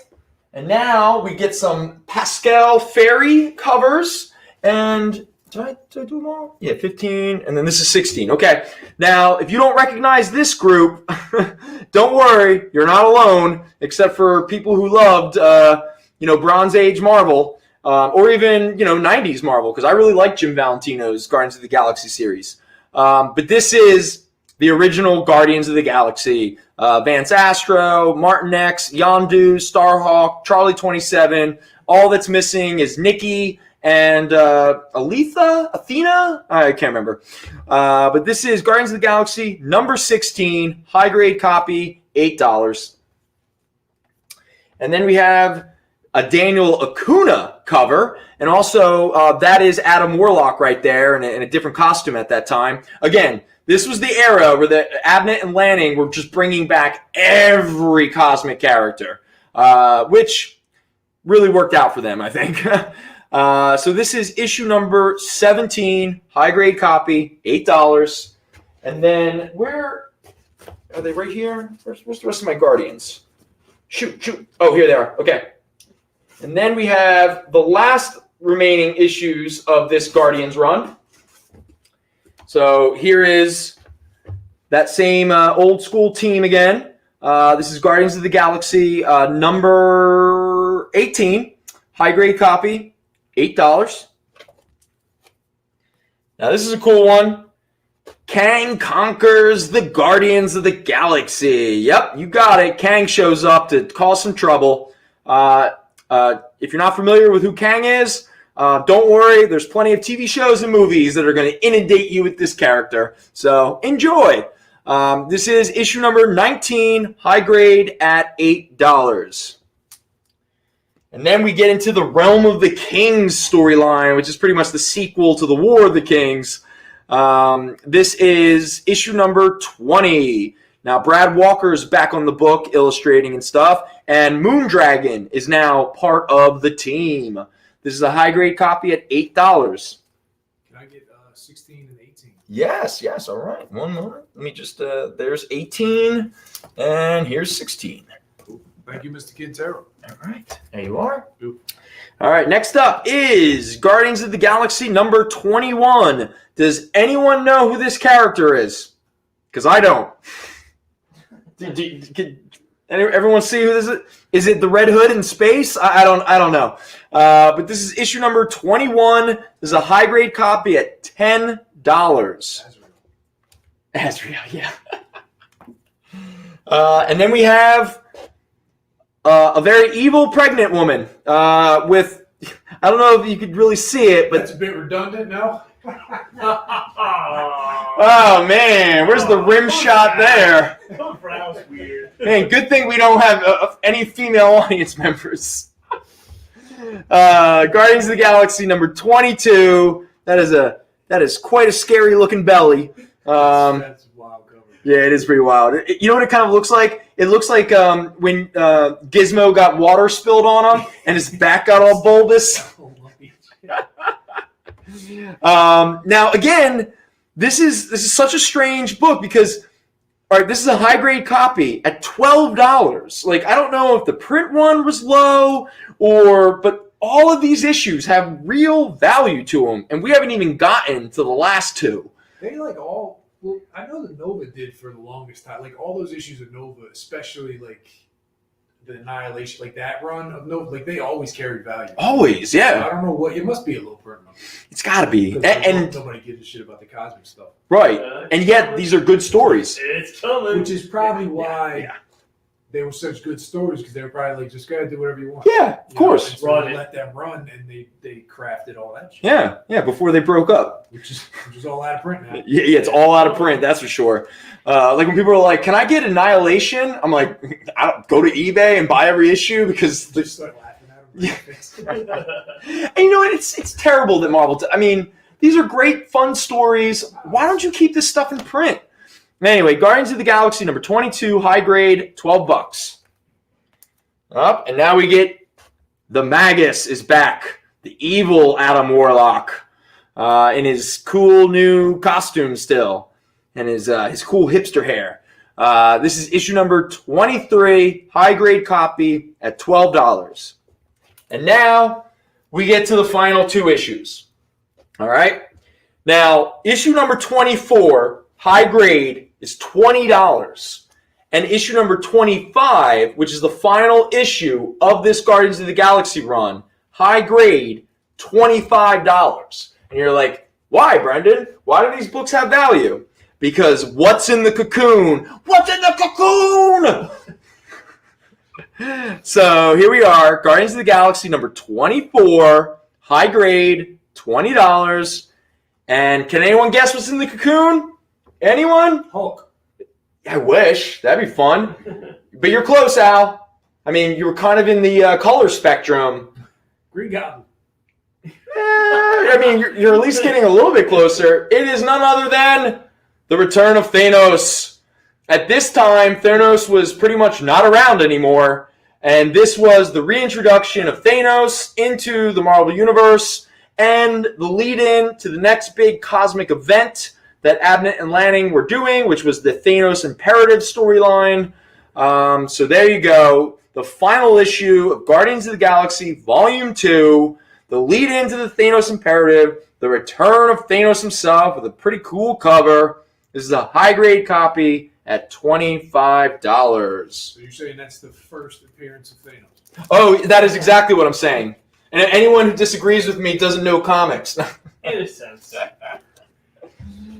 And now we get some Pascal Fairy covers. And did I do them all? Yeah, 15. And then this is 16. Okay. Now, if you don't recognize this group, don't worry. You're not alone, except for people who loved, Bronze Age Marvel, or even, 90s Marvel, because I really like Jim Valentino's Guardians of the Galaxy series. But this is the original Guardians of the Galaxy. Vance Astro, Martin X, Yondu, Starhawk, Charlie 27. All that's missing is Nikki and Athena? I can't remember. But this is Guardians of the Galaxy, number 16, high-grade copy, $8. And then we have a Daniel Acuna cover, and also that is Adam Warlock right there in a different costume at that time. Again, this was the era where the Abnett and Lanning were just bringing back every cosmic character, which really worked out for them, I think. So this is issue number 17, high-grade copy, $8. And then where are they? Right here? Where's the rest of my Guardians? Shoot. Oh, here they are. Okay. And then we have the last remaining issues of this Guardians run. So here is that same old school team again. This is Guardians of the Galaxy number 18, high-grade copy, $8. Now this is a cool one. Kang conquers the Guardians of the Galaxy. Yep, you got it. Kang shows up to cause some trouble. If you're not familiar with who Kang is, don't worry. There's plenty of TV shows and movies that are going to inundate you with this character. So enjoy. This is issue number 19, high grade at $8. And then we get into the Realm of the Kings storyline, which is pretty much the sequel to the War of the Kings. This is issue number 20. Now, Brad Walker is back on the book, illustrating and stuff, and Moondragon is now part of the team. This is a high-grade copy at $8. Can I get 16 and 18? Yes, all right. One moment. Let me just, there's 18, and here's 16. Cool. Thank you, Mr. Quintero. All right, there you are. Cool. All right, next up is Guardians of the Galaxy number 21. Does anyone know who this character is? Because I don't. Can everyone see who this is? Is it the Red Hood in space? I don't know. But this is issue number 21. This is a high grade copy at $10. Azrael, yeah. And then we have a very evil pregnant woman with, I don't know if you could really see it, but that's a bit redundant now. Oh man, where's the rim shot there? That was weird. Man, good thing we don't have any female audience members. Guardians of the Galaxy number 22. That is quite a scary looking belly. That's a wild cover. Yeah, it is pretty wild. You know what it kind of looks like? It looks like when Gizmo got water spilled on him and his back got all bulbous. Now again, this is such a strange book because, all right, this is a high grade copy at $12. Like, I don't know if the print run was low but all of these issues have real value to them, and we haven't even gotten to the last two. They well, I know that Nova did for the longest time. Like all those issues of Nova, especially like the Annihilation, like that run of Nova, like they always carried value. Always, yeah. So I don't know what, it must be a low print run. It's got to be. And nobody gives a shit about the cosmic stuff. Right. And yet these are good stories. It's coming. Which is probably why they were such good stories, because they were probably like, just gotta do whatever you want. Yeah, of course. So they let them run, and they crafted all that shit. Yeah, before they broke up. Which is all out of print now. Yeah, it's all out of print, that's for sure. Like when people are like, "Can I get Annihilation?" I'm like, "I don't go to eBay and buy every issue," because they start laughing at them. And you know what? It's terrible that Marvel. I mean, these are great, fun stories. Why don't you keep this stuff in print? Anyway, Guardians of the Galaxy number 22, high grade, $12. Up, and now we get the Magus is back, the evil Adam Warlock, in his cool new costume still, and his cool hipster hair. This is issue number 23, high grade copy at $12. And now we get to the final two issues. All right. Now, issue number 24, high grade, is $20. And issue number 25, which is the final issue of this Guardians of the Galaxy run, high grade, $25. And you're like, why, Brenden? Why do these books have value? Because what's in the cocoon? What's in the cocoon? So here we are, Guardians of the Galaxy number 24, high grade, $20. And can anyone guess what's in the cocoon? Anyone? Hulk. I wish. That'd be fun. But you're close, Al. I mean, you were kind of in the color spectrum. Green Goblin. I mean, you're at least getting a little bit closer. It is none other than the return of Thanos. At this time, Thanos was pretty much not around anymore, and this was the reintroduction of Thanos into the Marvel Universe and the lead-in to the next big cosmic event that Abnett and Lanning were doing, which was the Thanos Imperative storyline. So there you go. The final issue of Guardians of the Galaxy Volume 2, the lead-in to the Thanos Imperative, the return of Thanos himself with a pretty cool cover. This is a high-grade copy at $25. So you're saying that's the first appearance of Thanos? Oh, that is exactly what I'm saying. And anyone who disagrees with me doesn't know comics. In a sense.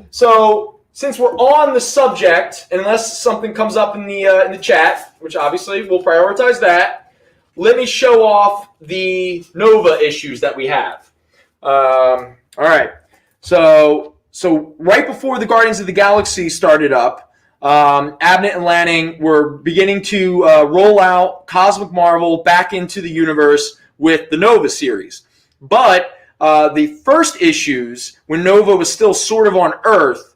So, since we're on the subject, unless something comes up in the chat, which obviously we'll prioritize that, let me show off the Nova issues that we have. All right. So right before the Guardians of the Galaxy started up, Abnett and Lanning were beginning to roll out Cosmic Marvel back into the universe with the Nova series. But the first issues, when Nova was still sort of on Earth,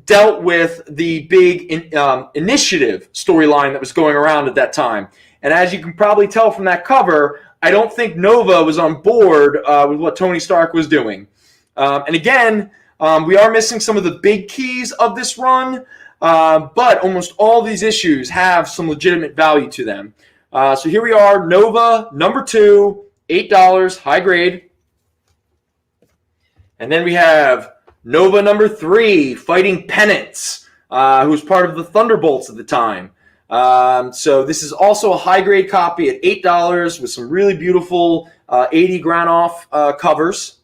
dealt with the big initiative storyline that was going around at that time. And as you can probably tell from that cover, I don't think Nova was on board with what Tony Stark was doing. And again, we are missing some of the big keys of this run, but almost all these issues have some legitimate value to them. So here we are, Nova number 2, $8, high grade. And then we have Nova number 3, Fighting Penance, who was part of the Thunderbolts at the time. So this is also a high-grade copy at $8 with some really beautiful 80 Granoff covers.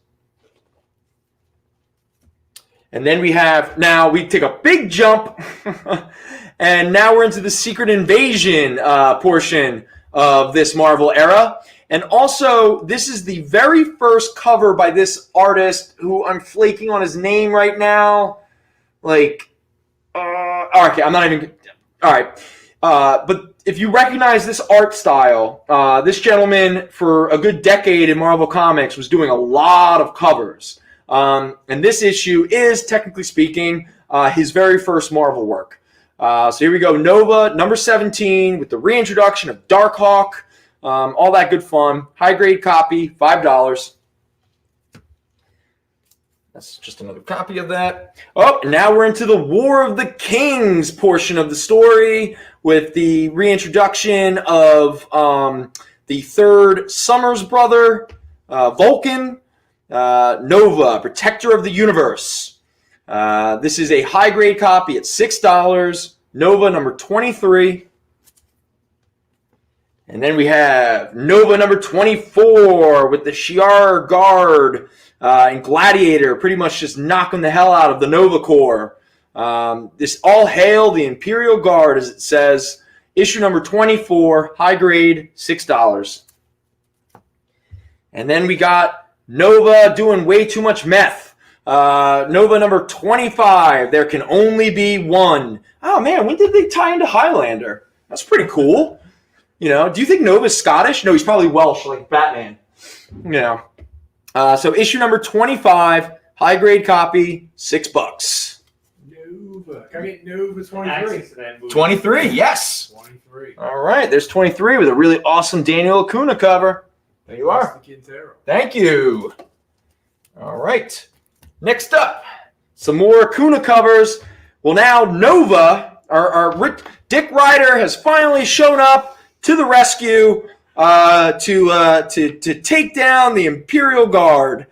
And then we take a big jump, and now we're into the Secret Invasion portion of this Marvel era. And also, this is the very first cover by this artist who I'm flaking on his name right now. Okay, I'm not even... All right. But if you recognize this art style, this gentleman, for a good decade in Marvel Comics, was doing a lot of covers. And this issue is, technically speaking, his very first Marvel work. So here we go, Nova, number 17, with the reintroduction of Darkhawk. All that good fun. High-grade copy, $5. That's just another copy of that. Oh, and now we're into the War of the Kings portion of the story with the reintroduction of the third Summers brother, Vulcan, Nova, Protector of the Universe. This is a high-grade copy at $6. Nova number 23. And then we have Nova number 24 with the Shi'ar Guard and Gladiator, pretty much just knocking the hell out of the Nova Corps. This all hail the Imperial Guard, as it says. Issue number 24, high grade, $6. And then we got Nova doing way too much meth. Nova number 25, There Can Only Be One. Oh man, when did they tie into Highlander? That's pretty cool. You know, do you think Nova's Scottish? No, he's probably Welsh, like Batman. You know. So issue number 25, high grade copy, $6. Nova. Can I get Nova 23? 23, yes. 23. All right, there's 23 with a really awesome Daniel Acuna cover. There you are. Thank you. All right. Next up, some more Acuna covers. Well, now Nova, Dick Ryder has finally shown up to the rescue to take down the Imperial Guard.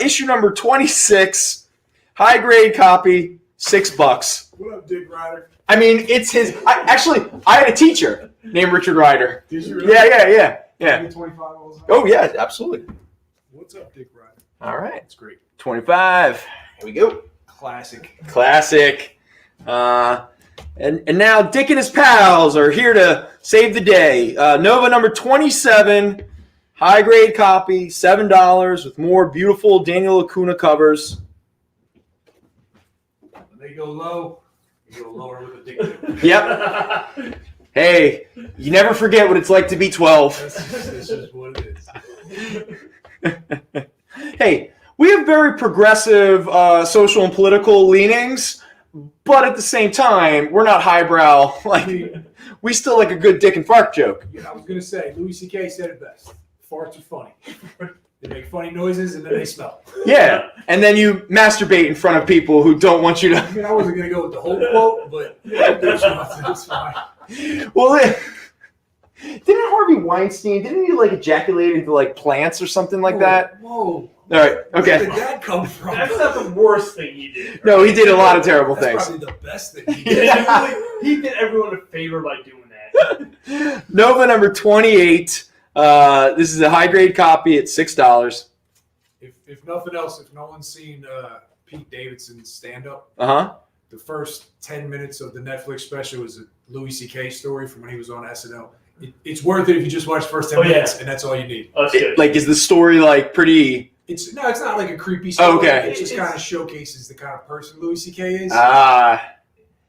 Issue number 26, high grade copy, $6. What up, Dick Ryder? I mean, it's his. I had a teacher named Richard Ryder. Did you really? Yeah. 25 all the time? Oh yeah, absolutely. What's up, Dick Ryder? All right, That's great. 25. Here we go. Classic. And now Dick and his pals are here to save the day. Nova number 27, high grade copy, $7 with more beautiful Daniel Acuna covers. When they go low, you go lower with a Dick. Yep. Hey, you never forget what it's like to be 12. This is what it is. Hey, we have very progressive social and political leanings, but at the same time, we're not highbrow. Like, we still like a good dick and fart joke. I was going to say, Louis C.K. said it best. Farts are funny. They make funny noises and then they smell. Yeah, and then you masturbate in front of people who don't want you to. I mean, I wasn't going to go with the whole quote, but it's fine. Well, didn't Harvey Weinstein, didn't he like ejaculate into like plants or something like that? Whoa. All right, okay. Where did that come from? That's not the worst thing he did. Right? No, he did a lot of terrible That's things. probably the best thing he did. He did everyone a favor by doing that. Nova number 28. This is a high grade copy at $6. If nothing else, if no one's seen Pete Davidson's stand-up, Uh-huh. the first 10 minutes of the Netflix special is a Louis C.K. story from when he was on SNL. It's worth it if you just watch the first 10 minutes, and that's all you need. Oh, that's good. Like, is the story like pretty? It's not like a creepy story. Oh, okay. It just kind of showcases the kind of person Louis C.K. is.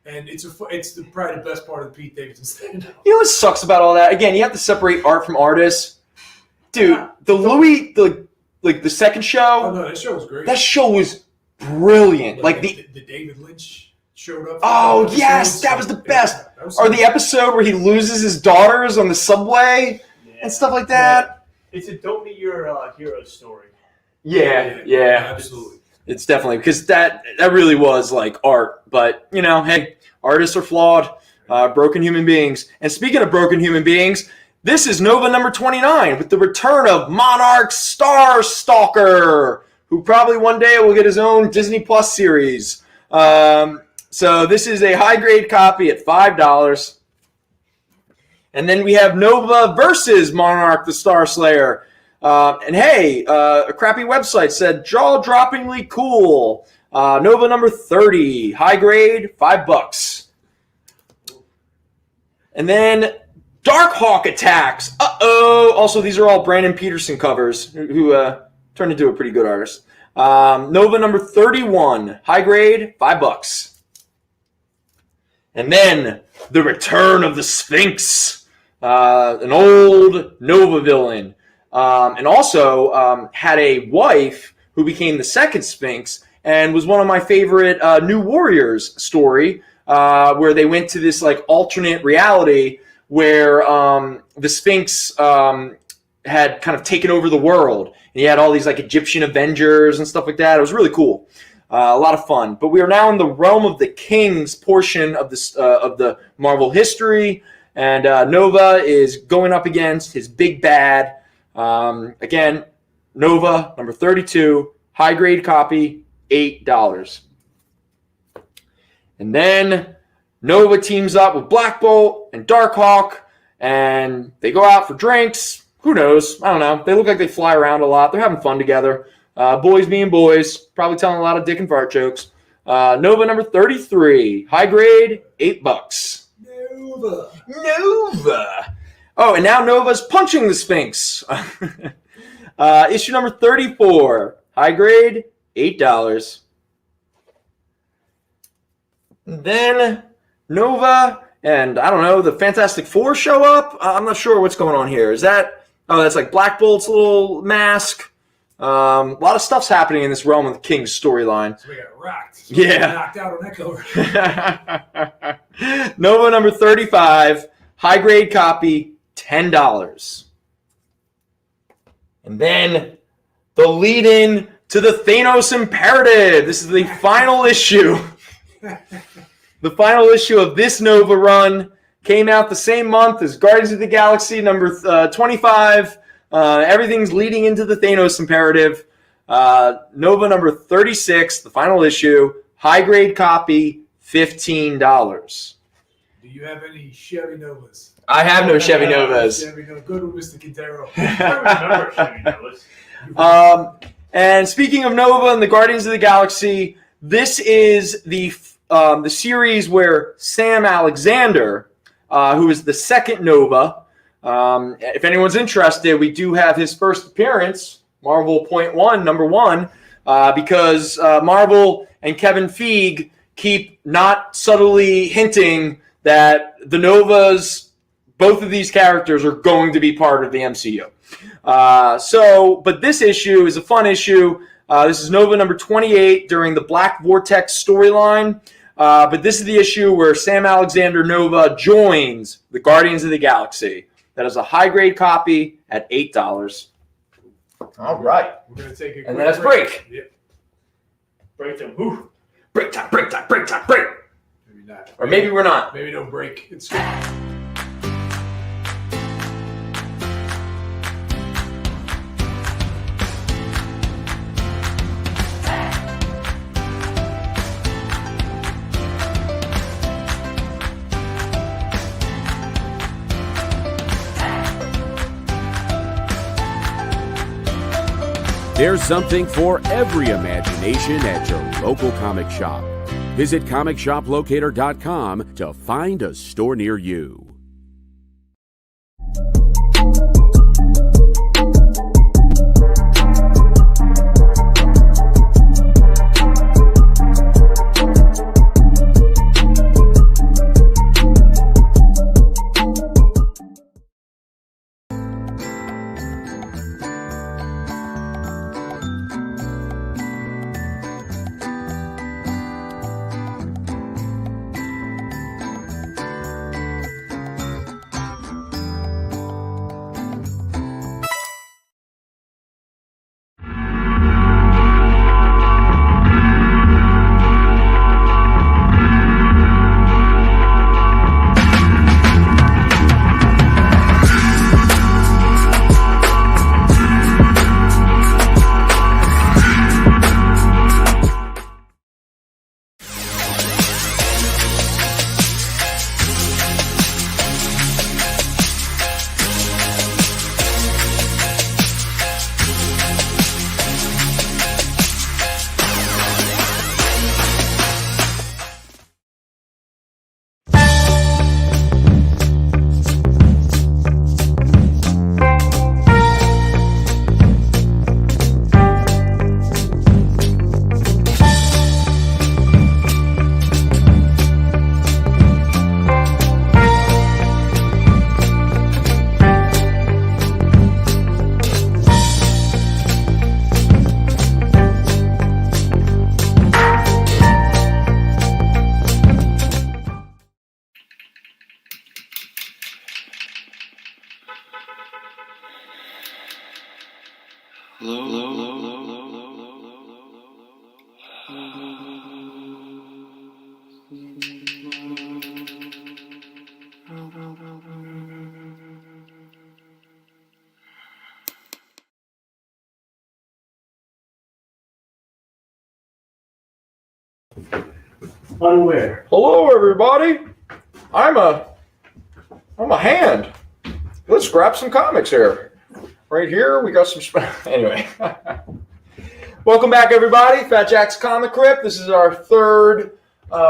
And it's probably the best part of the Pete Davidson stand-up. You know what sucks about all that? Again, you have to separate art from artists. Dude, the second show. Oh no, that show was great. That show was brilliant. Like the David Lynch showed up. Oh yes, that was the best. Or the episode where he loses his daughters on the subway and stuff like that. It's a don't meet your hero story. Yeah. Absolutely. It's definitely because that really was like art. But hey, artists are flawed, broken human beings. And speaking of broken human beings, this is Nova number 29 with the return of Monarch Star Stalker, who probably one day will get his own Disney Plus series. So this is a high-grade copy at $5. And then we have Nova versus Monarch the Star Slayer. And hey, a crappy website said jaw-droppingly cool. Nova number 30, high grade, $5. And then Darkhawk Attacks. Also, these are all Brandon Peterson covers, who turned into a pretty good artist. Nova number 31, high grade, $5. And then the return of the Sphinx, an old Nova villain. And also had a wife who became the second Sphinx and was one of my favorite New Warriors story, where they went to this like alternate reality where the Sphinx had kind of taken over the world. And you had all these like Egyptian Avengers and stuff like that. It was really cool. A lot of fun. But we are now in the Realm of the Kings portion of this of the Marvel history. And Nova is going up against his big bad. Again, Nova, number 32, high-grade copy, $8. And then Nova teams up with Black Bolt and Darkhawk, and they go out for drinks. Who knows? I don't know. They look like they fly around a lot. They're having fun together. Boys being boys, probably telling a lot of dick and fart jokes. Nova number 33, high-grade, $8. Nova. Oh, and now Nova's punching the Sphinx. Issue number 34, high grade, $8. Then Nova and, I don't know, the Fantastic Four show up. I'm not sure what's going on here. Is that, that's like Black Bolt's little mask. A lot of stuff's happening in this Realm of the Kings storyline. So we got rocked. Yeah. Knocked out on that cover. Nova number 35, high grade copy, $10. And then the lead-in to the Thanos Imperative. This is the final issue. The final issue of this Nova run came out the same month as Guardians of the Galaxy number 25. Everything's leading into the Thanos Imperative. Nova number 36, the final issue, high-grade copy, $15. Do you have any Chevy Novas? I have no Chevy Novas. Chevy Nova. Good one, Mr. Quintero. I remember Chevy Novas. And speaking of Nova and the Guardians of the Galaxy, this is the series where Sam Alexander, who is the second Nova, if anyone's interested, we do have his first appearance, Marvel .1, number 1, because Marvel and Kevin Feige keep not subtly hinting that the Novas both of these characters are going to be part of the MCU. But this issue is a fun issue. This is Nova number 28 during the Black Vortex storyline. But this is the issue where Sam Alexander Nova joins the Guardians of the Galaxy. That is a high-grade copy at $8. All right. We're going to take a And quick let's break. Yep. Break them. Woo. Break time, break time, break time, break. Maybe not. Or maybe we're not. Maybe don't break. It's good. There's something for every imagination at your local comic shop. Visit comicshoplocator.com to find a store near you. Unaware. Hello, everybody. I'm a hand. Let's grab some comics here. Right here, we got some. Anyway, welcome back, everybody. Fatjack's Comicrypt. This is our third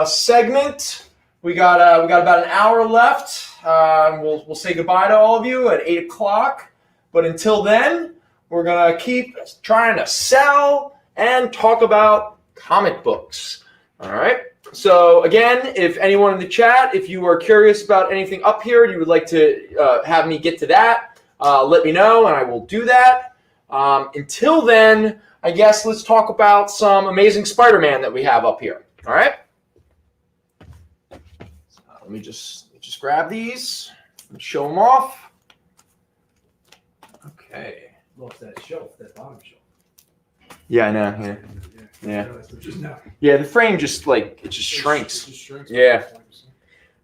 segment. We got about an hour left. We'll say goodbye to all of you at 8 o'clock. But until then, we're gonna keep trying to sell and talk about comic books. All right. So again, if anyone in the chat, if you are curious about anything up here, you would like to have me get to that, let me know and I will do that. Until then, I guess let's talk about some Amazing Spider-Man that we have up here. All right. So let me just grab these and show them off. Okay. Lost that shelf, that bottom shelf. Yeah, I know. Yeah. Yeah, the frame just shrinks. It just shrinks. Yeah.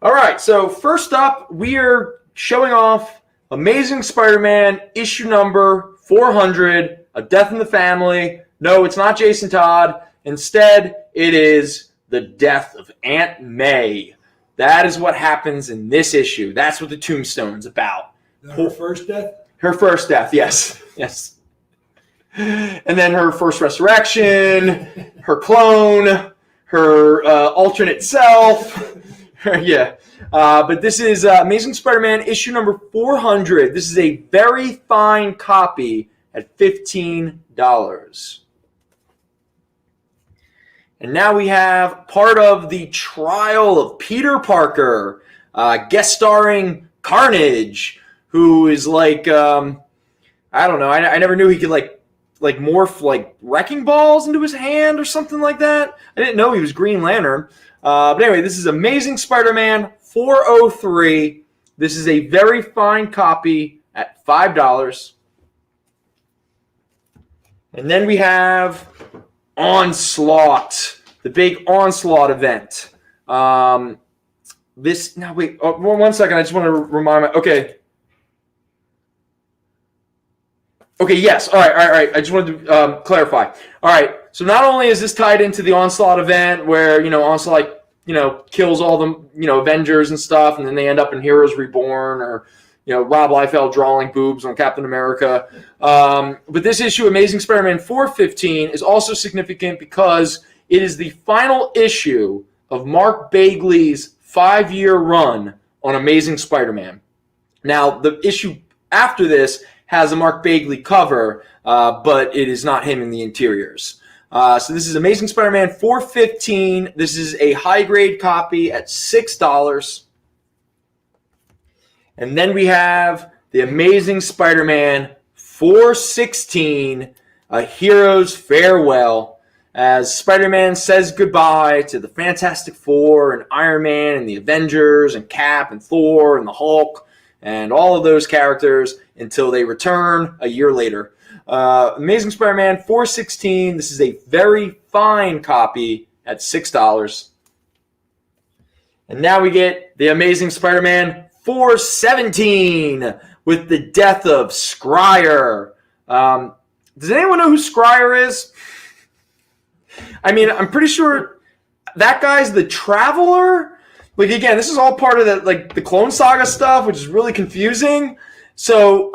All right, so first up, we are showing off Amazing Spider-Man issue number 400, A Death in the Family. No, it's not Jason Todd. Instead, it is the death of Aunt May. That is what happens in this issue. That's what the tombstone's about. Her first death? Her first death, yes. Yes. And then her first resurrection, her clone, her alternate self. Yeah. But this is Amazing Spider-Man issue number 400. This is a very fine copy at $15. And now we have part of the trial of Peter Parker, guest starring Carnage, who is like, I don't know. I never knew he could like morph like wrecking balls into his hand or something like that. I didn't know he was Green Lantern. But anyway, this is Amazing Spider-Man 403. This is a very fine copy at $5. And then we have Onslaught, the big Onslaught event. One second. I just want to remind okay, yes. All right. I just wanted to clarify. All right. So not only is this tied into the Onslaught event where, Onslaught, kills all the, Avengers and stuff, and then they end up in Heroes Reborn, or, Rob Liefeld drawing boobs on Captain America. But this issue, Amazing Spider-Man 415, is also significant because it is the final issue of Mark Bagley's 5-year run on Amazing Spider-Man. Now, the issue after this has a Mark Bagley cover, but it is not him in the interiors. So this is Amazing Spider-Man 415. This is a high-grade copy at $6. And then we have the Amazing Spider-Man 416, A Hero's Farewell, as Spider-Man says goodbye to the Fantastic Four and Iron Man and the Avengers and Cap and Thor and the Hulk and all of those characters until they return a year later. Amazing Spider-Man 416. This is a very fine copy at $6. And now we get the Amazing Spider-Man 417 with the death of Scryer. Does anyone know who Scryer is? I mean, I'm pretty sure that guy's the Traveler. Like, again, this is all part of the Clone Saga stuff, which is really confusing. So,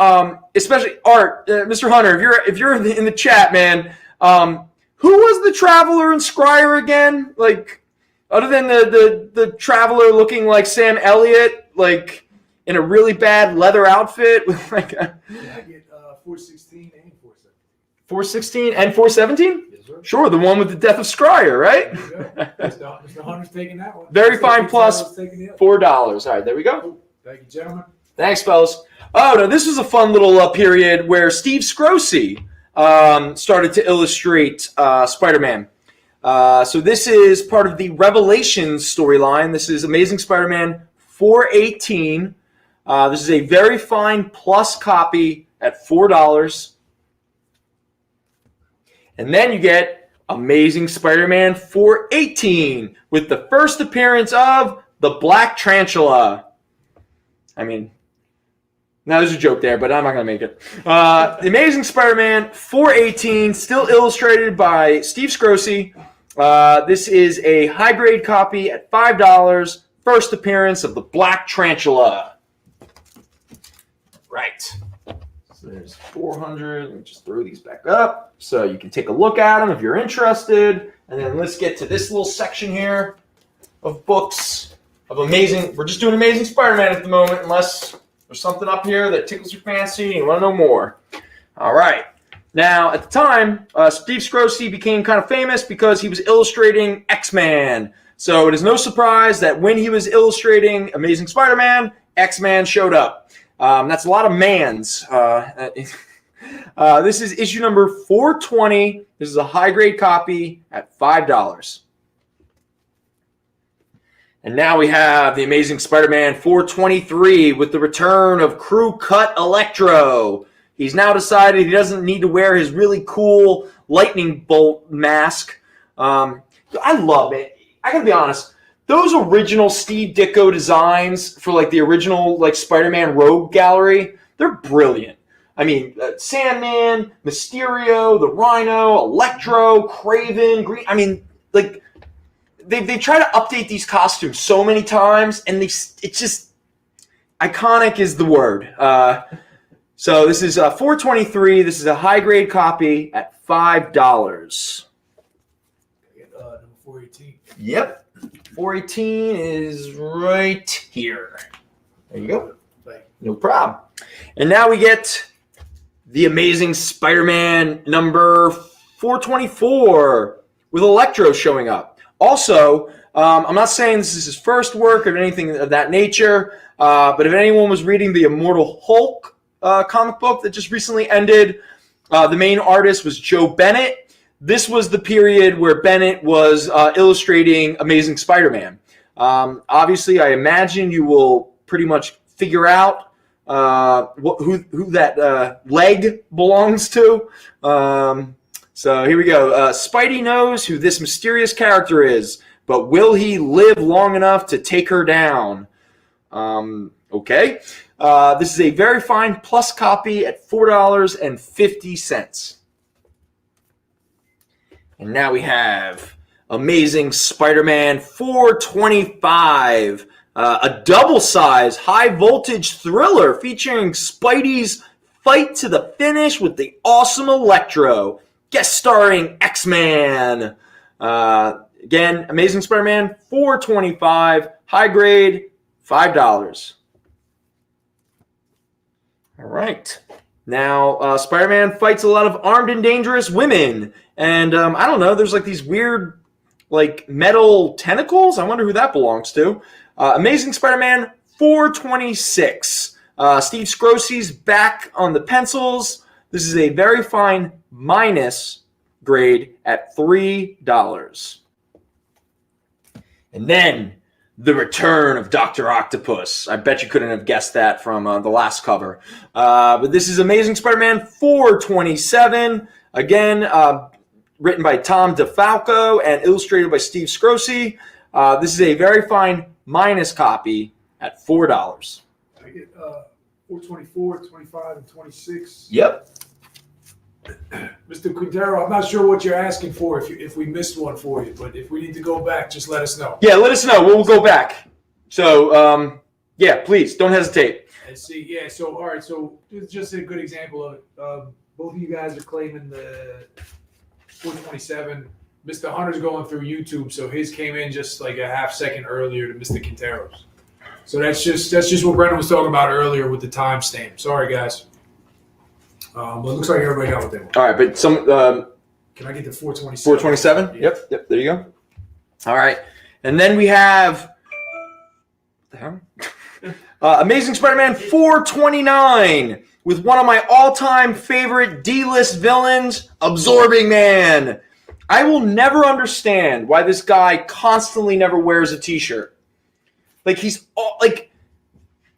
especially Art, Mr. Hunter, if you're in the chat, man, who was the Traveler and Scryer again? Like, other than the Traveler looking like Sam Elliott, like in a really bad leather outfit with like a... Yeah, I get 416 and 417. 416 and 417? Yes, sir. Sure, the one with the death of Scryer, right? There you go. Mr. Hunter's taking that one. Very fine, plus $4. $4. All right, there we go. Thank you, gentlemen. Thanks, fellas. Oh, no, this was a fun little period where Steve Scrosey started to illustrate Spider-Man. So this is part of the Revelations storyline. This is Amazing Spider-Man 418. This is a very fine plus copy at $4. And then you get Amazing Spider-Man 418 with the first appearance of the Black Tarantula. I mean, now there's a joke there, but I'm not going to make it. The Amazing Spider-Man 418, still illustrated by Steve Scrosey. This is a high-grade copy at $5. First appearance of the Black Tarantula. Right. So there's 400. Let me just throw these back up so you can take a look at them if you're interested. And then let's get to this little section here of books of Amazing. We're just doing Amazing Spider-Man at the moment, unless there's something up here that tickles your fancy and you want to know more. All right. Now, at the time, Steve Scrosey became kind of famous because he was illustrating X-Men. So it is no surprise that when he was illustrating Amazing Spider-Man, X-Men showed up. That's a lot of mans. This is issue number 420. This is a high-grade copy at $5. And now we have the Amazing Spider-Man 423 with the return of Crew Cut Electro. He's now decided he doesn't need to wear his really cool lightning bolt mask. I love it. I gotta be honest. Those original Steve Ditko designs for like the original like Spider-Man Rogue Gallery, they're brilliant. I mean, Sandman, Mysterio, the Rhino, Electro, Kraven, Green. I mean, like they try to update these costumes so many times, and it's just iconic is the word. So this is 423. This is a high grade copy at $5. Number 418. Yep. 418 is right here. There you go. No problem. And now we get the Amazing Spider-Man number 424 with Electro showing up. Also, I'm not saying this is his first work or anything of that nature. But if anyone was reading the Immortal Hulk comic book that just recently ended, the main artist was Joe Bennett. This was the period where Bennett was illustrating Amazing Spider-Man. Obviously, I imagine you will pretty much figure out who that leg belongs to. So here we go. Spidey knows who this mysterious character is, but will he live long enough to take her down? Okay. This is a very fine plus copy at $4.50. And now we have Amazing Spider-Man 425, a double-size, high-voltage thriller featuring Spidey's fight to the finish with the awesome Electro, guest starring X-Man. Again, Amazing Spider-Man 425, high grade, $5. All right. Now, Spider-Man fights a lot of armed and dangerous women. And I don't know, there's like these weird like metal tentacles. I wonder who that belongs to. Amazing Spider-Man 426. Steve Scrossy's back on the pencils. This is a very fine minus grade at $3. And then the return of Dr. Octopus. I bet you couldn't have guessed that from the last cover. But this is Amazing Spider-Man 427. Again, written by Tom DeFalco and illustrated by Steve Scrossi. This is a very fine minus copy at $4. I get 424, 25, and 26. Yep. Mr. Quintero, I'm not sure what you're asking for if we missed one for you, but if we need to go back, just let us know. Yeah, let us know. We'll go back. So, yeah, please, don't hesitate. Let's see. Yeah, so, all right, so it's just a good example of it. Both of you guys are claiming the 427. Mr. Hunter's going through YouTube, so his came in just like a half second earlier to Mr. Quintero's. So that's just what Brenden was talking about earlier with the timestamp. Sorry, guys. But it looks like everybody got what they want. All right, but Can I get the 427? 427? Yeah. Yep, there you go. All right. And then we have what the hell? Amazing Spider-Man 429 with one of my all-time favorite D-list villains, Absorbing Man. I will never understand why this guy constantly never wears a t-shirt. Like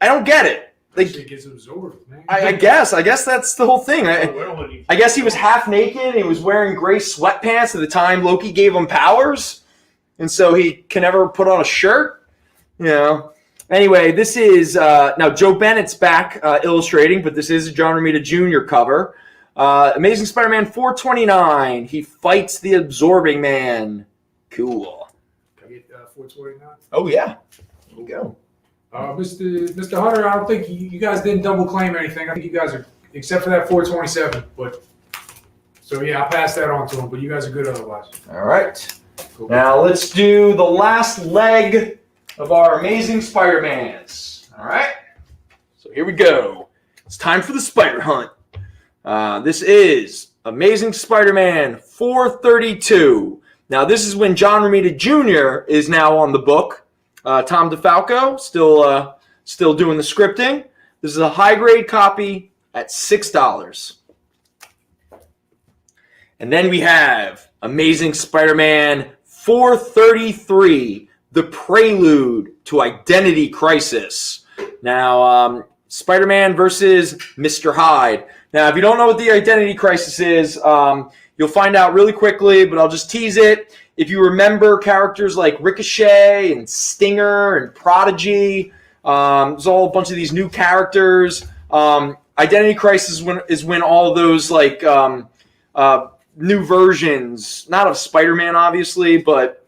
I don't get it. Like, it gets absorbed, man. I guess that's the whole thing. I guess he was half naked and he was wearing gray sweatpants at the time Loki gave him powers, and so he can never put on a shirt. You know. Anyway, this is now Joe Bennett's back illustrating, but this is a John Romita Jr. cover. Amazing Spider-Man 429. He fights the Absorbing Man. Cool. Can I get 429? Oh yeah. There you go. Mr. Hunter, I don't think you guys didn't double claim anything. I think you guys are, except for that 427. But so yeah, I'll pass that on to him. But you guys are good otherwise. All right. Cool. Now let's do the last leg of our Amazing Spider-Mans. All right. So here we go. It's time for the Spider Hunt. This is Amazing Spider-Man 432. Now this is when John Romita Jr. is now on the book. Tom DeFalco still doing the scripting. This is a high grade copy at $6. And then we have Amazing Spider-Man 433, the prelude to Identity Crisis. Now, Spider-Man versus Mr. Hyde. Now, if you don't know what the Identity Crisis is, you'll find out really quickly, but I'll just tease it. If you remember characters like Ricochet and Stinger and Prodigy, there's all a bunch of these new characters. Identity Crisis is when all of those like new versions, not of Spider-Man obviously, but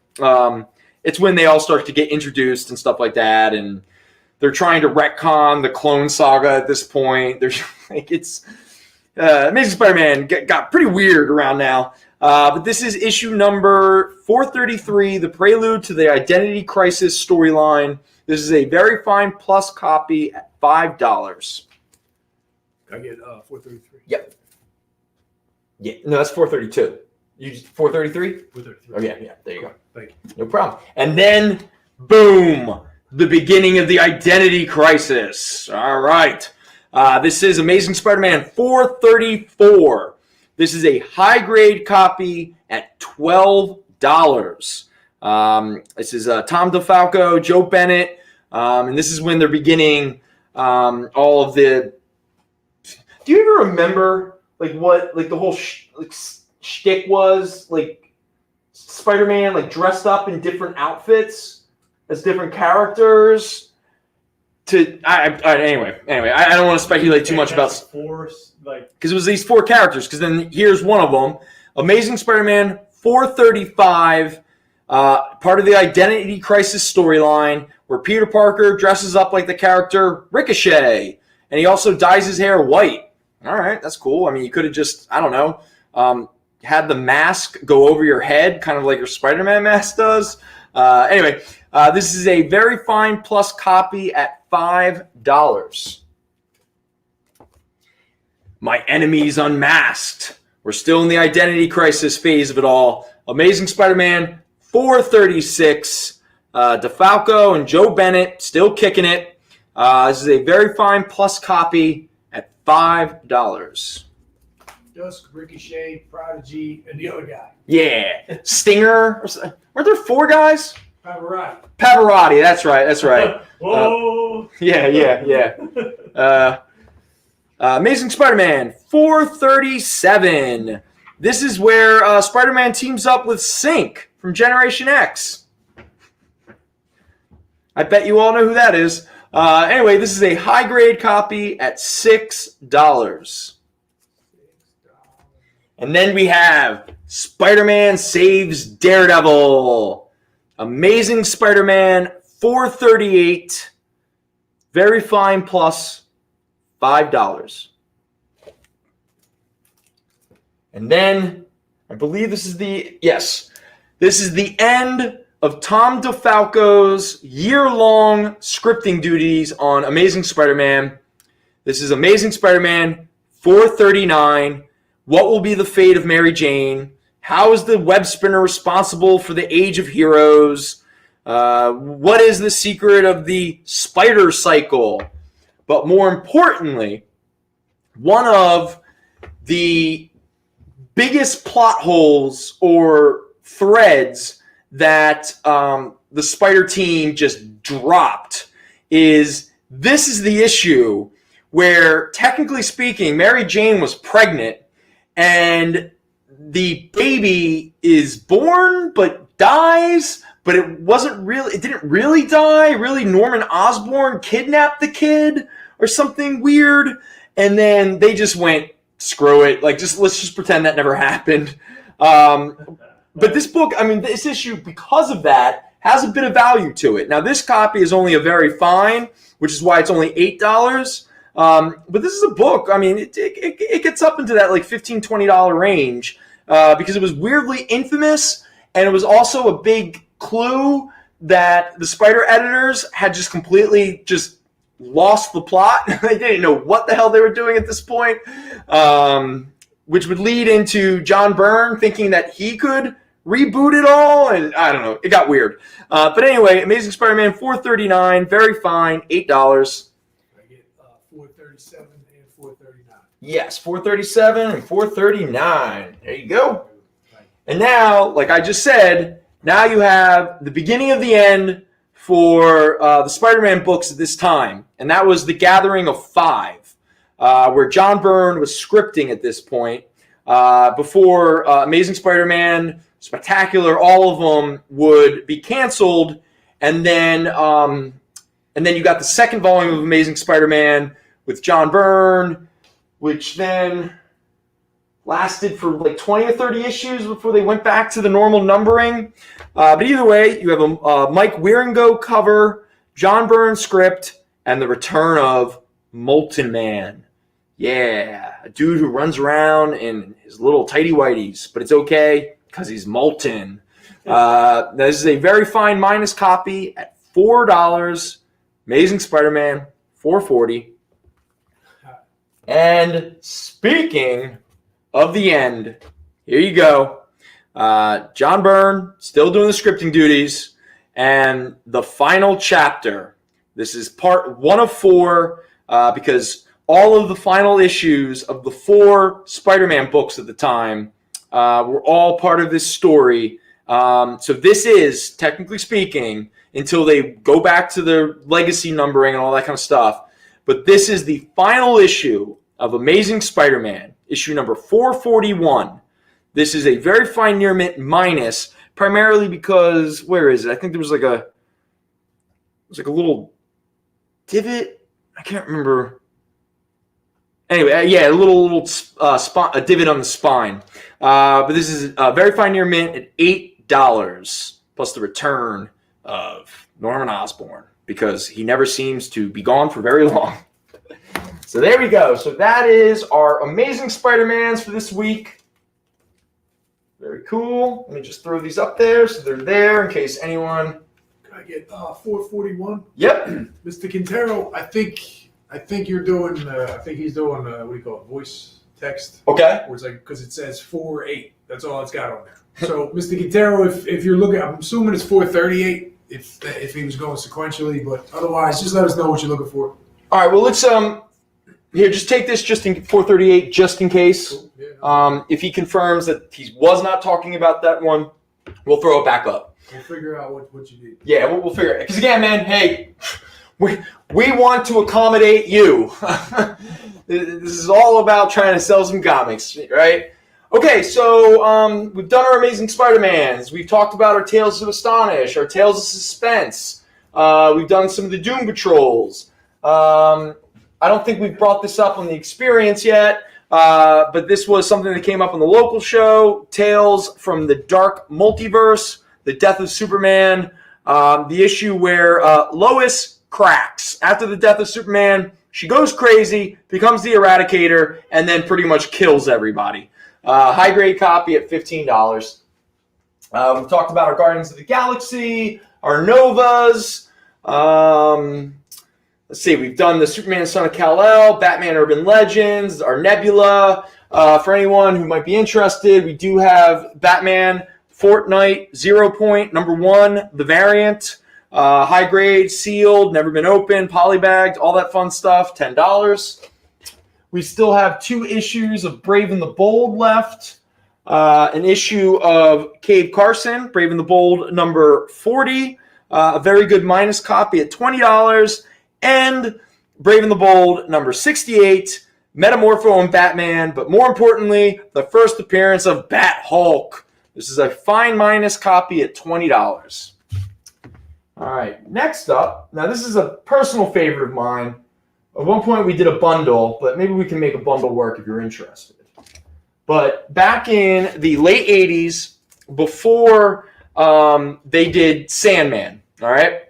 it's when they all start to get introduced and stuff like that, and they're trying to retcon the Clone Saga at this point. There's like it's Amazing Spider-Man got pretty weird around now. But this is issue number 433, the prelude to the Identity Crisis storyline. This is a very fine plus copy at $5. Can I get 433? Yep. Yeah, no, that's 432. You 433? 433. Oh yeah, there you go. Thank you. No problem. And then, boom, the beginning of the identity crisis. All right. This is Amazing Spider-Man 434. This is a high-grade copy at $12. This is Tom DeFalco, Joe Bennett, and this is when they're beginning all of the... Do you ever remember what the whole shtick was? Spider-Man dressed up in different outfits as different characters. Anyway, I don't want to speculate too much about because it was these 4 characters. Because then here's one of them: Amazing Spider-Man 435, part of the Identity Crisis storyline, where Peter Parker dresses up like the character Ricochet, and he also dyes his hair white. All right, that's cool. I mean, you could have just, I don't know, had the mask go over your head, kind of like your Spider-Man mask does. Anyway, this is a very fine plus copy at $5. My Enemies Unmasked. We're still in the identity crisis phase of it all. Amazing Spider-Man 436. DeFalco and Joe Bennett still kicking it. This is a very fine plus copy at $5. Dusk, Ricochet, Prodigy, and the other guy. Yeah. Stinger. Weren't there 4 guys? Pavarotti. That's right. Whoa. Yeah. Amazing Spider-Man 437. This is where Spider-Man teams up with Sync from Generation X. I bet you all know who that is. Anyway, this is a high-grade copy at $6. And then we have Spider-Man Saves Daredevil. Amazing Spider-Man 438. Very fine plus $5. And then I believe this is the end of Tom DeFalco's year-long scripting duties on Amazing Spider-Man. This is Amazing Spider-Man 439. What will be the fate of Mary Jane? How is the web spinner responsible for the Age of Heroes? What is the secret of the spider cycle? But more importantly, one of the biggest plot holes or threads that the Spider team just dropped is this is the issue where, technically speaking, Mary Jane was pregnant and the baby is born but dies, but it didn't really die. Really, Norman Osborn kidnapped the kid or something weird, and then they just went, screw it, let's just pretend that never happened. But this book, this issue, because of that, has a bit of value to it. Now, this copy is only a very fine, which is why it's only $8. But this is a book, it gets up into that $15, $20 range because it was weirdly infamous, and it was also a big clue that the Spider editors had just completely lost the plot. They didn't know what the hell they were doing at this point, which would lead into John Byrne thinking that he could reboot it all, and I don't know, it got weird. But anyway, Amazing Spider-Man 439, very fine, $8. 437 and 439. Yes, 437 and 439. There you go. And now, like I just said, now you have the beginning of the end for the Spider-Man books at this time. And that was The Gathering of 5, where John Byrne was scripting at this point. Before Amazing Spider-Man, Spectacular, all of them would be canceled. And then you got the second volume of Amazing Spider-Man with John Byrne, which then lasted for 20 or 30 issues before they went back to the normal numbering. But either way, you have a Mike Wieringo cover, John Byrne script, and the return of Molten Man. Yeah, a dude who runs around in his little tighty whities, but it's okay because he's molten. This is a very fine minus copy at $4. Amazing Spider-Man 440. And speaking of the end, here you go. John Byrne still doing the scripting duties, And the final chapter, this is part 1 of 4, because all of the final issues of the 4 Spider-Man books at the time were all part of this story. So this is, technically speaking, until they go back to their legacy numbering and all that kind of stuff. But this is the final issue of Amazing Spider-Man, issue number 441. This is a very fine near mint minus, primarily because, where is it? I think there was like a little divot. I can't remember. Anyway, yeah, a little a divot on the spine. But this is a very fine near mint at $8, plus the return of Norman Osborn, because he never seems to be gone for very long. So there we go. So that is our Amazing Spider-Mans for this week. Very cool. Let me just throw these up there so they're there in case anyone. Can I get 441? Yep. Mr. Quintero, I think you're doing. I think he's doing. What do you call it? Voice text. Okay. Where it's like, because it says 48. That's all it's got on there. So, Mr. Quintero, if you're looking, I'm assuming it's 438. If he was going sequentially, but otherwise, just let us know what you're looking for. All right. Well, let's here. Just take this just in 438, just in case. Cool. Yeah. If he confirms that he was not talking about that one, we'll throw it back up. We'll figure out what you need. Yeah, we'll figure it. Because again, man, hey, we want to accommodate you. This is all about trying to sell some comics, right? Okay, so we've done our Amazing Spider-Mans. We've talked about our Tales of Astonish, our Tales of Suspense. We've done some of the Doom Patrols. I don't think we've brought this up on the Experience yet, but this was something that came up on the local show, Tales from the Dark Multiverse, The Death of Superman, the issue where Lois cracks. After the death of Superman, she goes crazy, becomes the Eradicator, and then pretty much kills everybody. High-grade copy at $15. We've talked about our Guardians of the Galaxy, our Novas. Let's see, we've done the Superman Son of Kal-El, Batman Urban Legends, our Nebula. For anyone who might be interested, we do have Batman Fortnite 0 Point, number 1, the variant. High grade, sealed, never been opened, polybagged, all that fun stuff, $10. We still have 2 issues of Brave and the Bold left. An issue of Cave Carson, Brave and the Bold number 40. A very good minus copy at $20. And Brave and the Bold number 68, Metamorpho and Batman, but more importantly, the first appearance of Bat Hulk. This is a fine minus copy at $20. All right, next up, now this is a personal favorite of mine. At one point we did a bundle, but maybe we can make a bundle work if you're interested. But back in the late 80s, before they did Sandman, all right?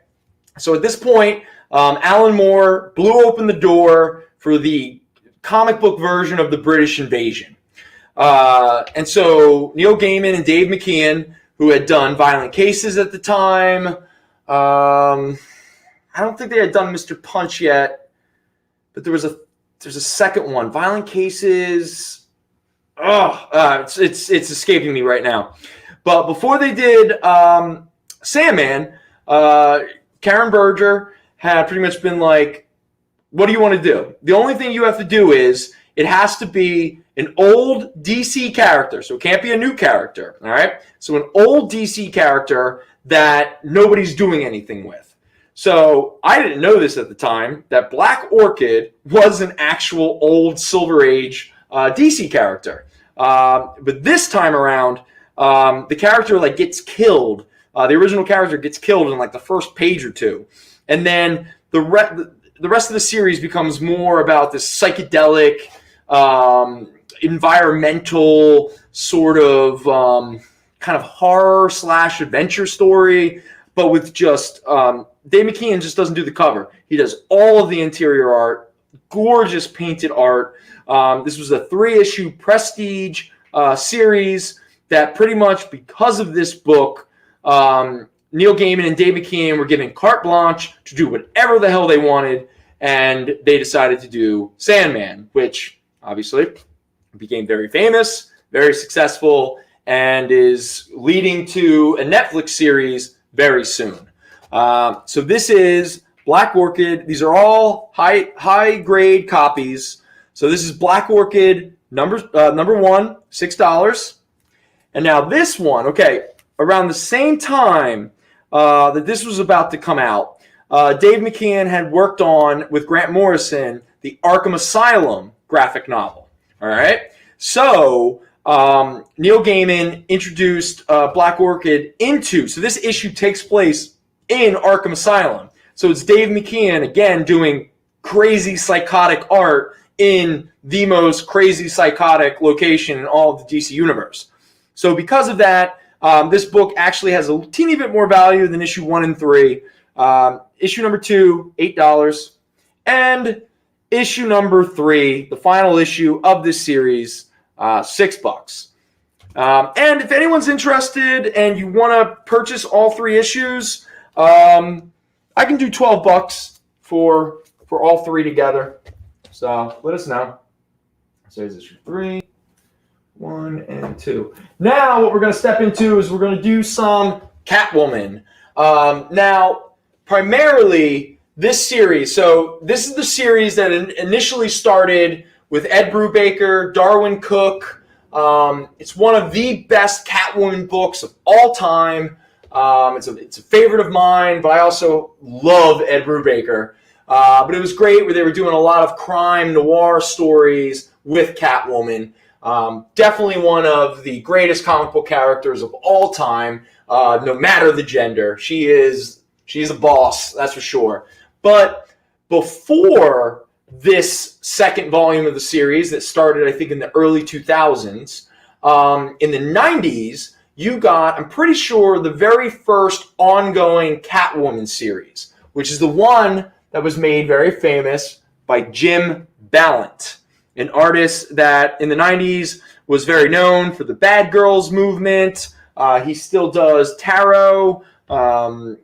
So at this point, Alan Moore blew open the door for the comic book version of the British invasion. And so Neil Gaiman and Dave McKean, who had done Violent Cases at the time, I don't think they had done Mr. Punch yet, but there's a second one, Violent Cases. It's escaping me right now. But before they did Sandman, Karen Berger had pretty much been like, what do you want to do? The only thing you have to do is it has to be an old DC character. So it can't be a new character. All right. So an old DC character that nobody's doing anything with. So I didn't know this at the time, that Black Orchid was an actual old Silver Age DC character. But this time around, the character gets killed. The original character gets killed in the first page or 2. And then the rest of the series becomes more about this psychedelic, environmental sort of kind of horror / adventure story, but with just Dave McKean just doesn't do the cover. He does all of the interior art, gorgeous painted art. This was a 3-issue prestige series that pretty much because of this book, Neil Gaiman and Dave McKean were given carte blanche to do whatever the hell they wanted, and they decided to do Sandman, which obviously became very famous, very successful, and is leading to a Netflix series very soon. So this is Black Orchid. These are all high grade copies. So this is Black Orchid number 1, $6. And now this one, okay, around the same time that this was about to come out, Dave McKeon had worked on, with Grant Morrison, the Arkham Asylum graphic novel. All right? So Neil Gaiman introduced Black Orchid so this issue takes place in Arkham Asylum. So it's Dave McKeon, again, doing crazy psychotic art in the most crazy psychotic location in all of the DC universe. So because of that, this book actually has a teeny bit more value than issue 1 and 3. Issue number 2, $8. And issue number 3, the final issue of this series, $6. And if anyone's interested and you want to purchase all 3 issues, I can do $12 for all 3 together. So let us know. So here's issue 3, 1, and 2. Now what we're going to step into is we're going to do some Catwoman. Now, primarily this series. So this is the series that initially started with Ed Brubaker, Darwin Cook. It's one of the best Catwoman books of all time. It's a favorite of mine, but I also love Ed Brubaker. But it was great where they were doing a lot of crime noir stories with Catwoman. Definitely one of the greatest comic book characters of all time, no matter the gender. She's a boss, that's for sure. But before this second volume of the series that started, I think, in the early 2000s, in the 90s, you got, I'm pretty sure, the very first ongoing Catwoman series, which is the one that was made very famous by Jim Balent, an artist that in the 90s was very known for the Bad Girls movement. He still does tarot, kind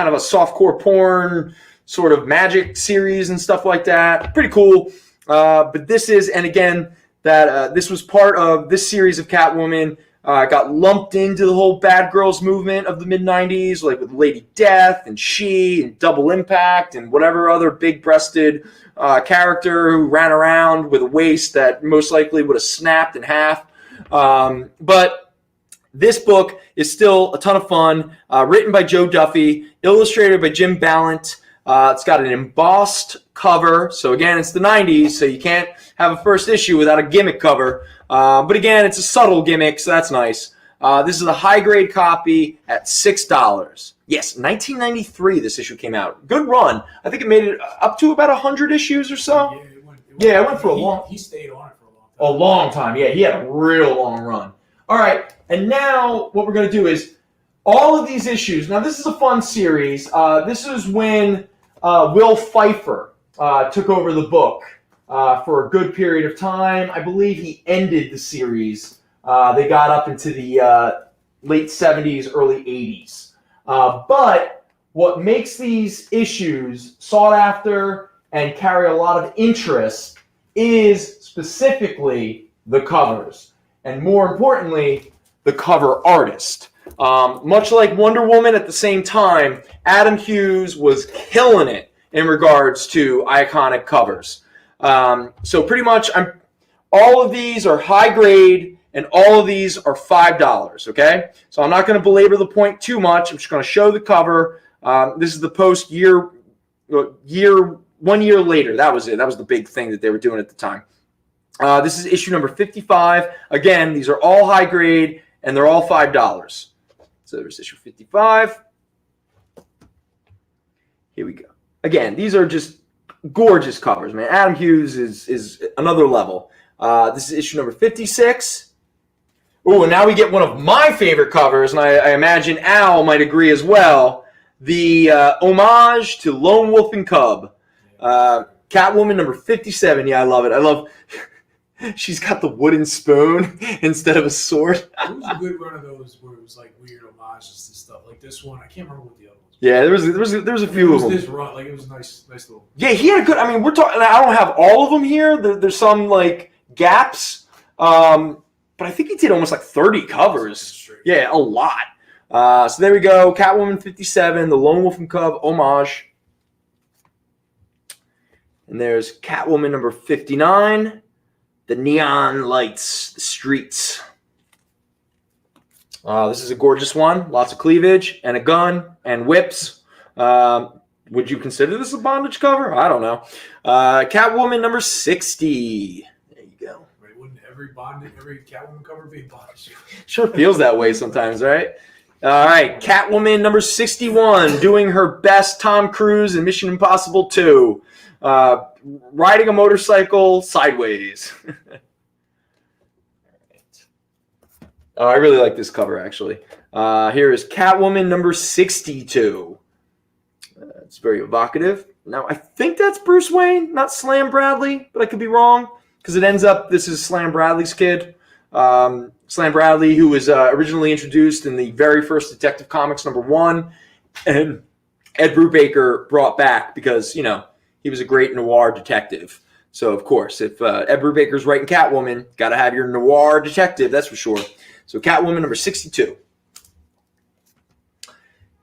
of a softcore porn sort of magic series and stuff like that. Pretty cool. But this is, and again, that this was part of this series of Catwoman. Got lumped into the whole Bad Girls movement of the mid-90s, like with Lady Death and She and Double Impact and whatever other big-breasted character who ran around with a waist that most likely would have snapped in half. But this book is still a ton of fun. Written by Joe Duffy, illustrated by Jim Balent. It's got an embossed cover. So again, it's the 90s, so you can't have a first issue without a gimmick cover. But again, it's a subtle gimmick, so that's nice. This is a high-grade copy at $6. Yes, 1993 this issue came out. Good run. I think it made it up to about 100 issues or so. Yeah, it went for a long... He stayed on it for a long time. A long time, yeah. He had a real long run. All right, and now what we're going to do is all of these issues... Now, this is a fun series. This is when Will Pfeiffer took over the book. For a good period of time. I believe he ended the series. They got up into the late 70s, early 80s. But what makes these issues sought after and carry a lot of interest is specifically the covers. And more importantly, the cover artist. Much like Wonder Woman at the same time, Adam Hughes was killing it in regards to iconic covers. So pretty much all of these are high grade and all of these are $5, okay? So I'm not going to belabor the point too much. I'm just going to show the cover. This is the post 1 year later. That was it. That was the big thing that they were doing at the time. This is issue number 55. Again, these are all high grade and they're all $5. So there's issue 55. Here we go. Again, these are just gorgeous covers, man. Adam Hughes is another level. This is issue number 56. Ooh, and now we get one of my favorite covers, and I imagine Al might agree as well. The homage to Lone Wolf and Cub. Catwoman number 57. Yeah, I love it. I love... She's got the wooden spoon instead of a sword. It was a good run of those where it was like weird homages and stuff. Like this one, I can't remember what the other ones were. Yeah, there was a few of them. This run, like it was a nice little. Yeah, he had a good. I mean, we're talking. I don't have all of them here. There's some like gaps, but I think he did almost like 30 covers. Yeah, a lot. So there we go. Catwoman 57, the Lone Wolf and Cub homage. And there's Catwoman number 59, the neon lights, the streets. This is a gorgeous one. Lots of cleavage and a gun and whips. Would you consider this a bondage cover? I don't know. Catwoman number 60. There you go. Right, wouldn't every Catwoman cover be a bondage? Sure feels that way sometimes, right? All right, Catwoman number 61, doing her best Tom Cruise in Mission Impossible 2. Riding a motorcycle sideways. Oh, I really like this cover, actually. Here is Catwoman number 62. It's very evocative. Now, I think that's Bruce Wayne, not Slam Bradley, but I could be wrong, because it ends up this is Slam Bradley's kid. Slam Bradley, who was originally introduced in the very first Detective Comics #1, and Ed Brubaker brought back because, you know, he was a great noir detective. So, of course, if Ed Brubaker's writing Catwoman, got to have your noir detective, that's for sure. So Catwoman number 62.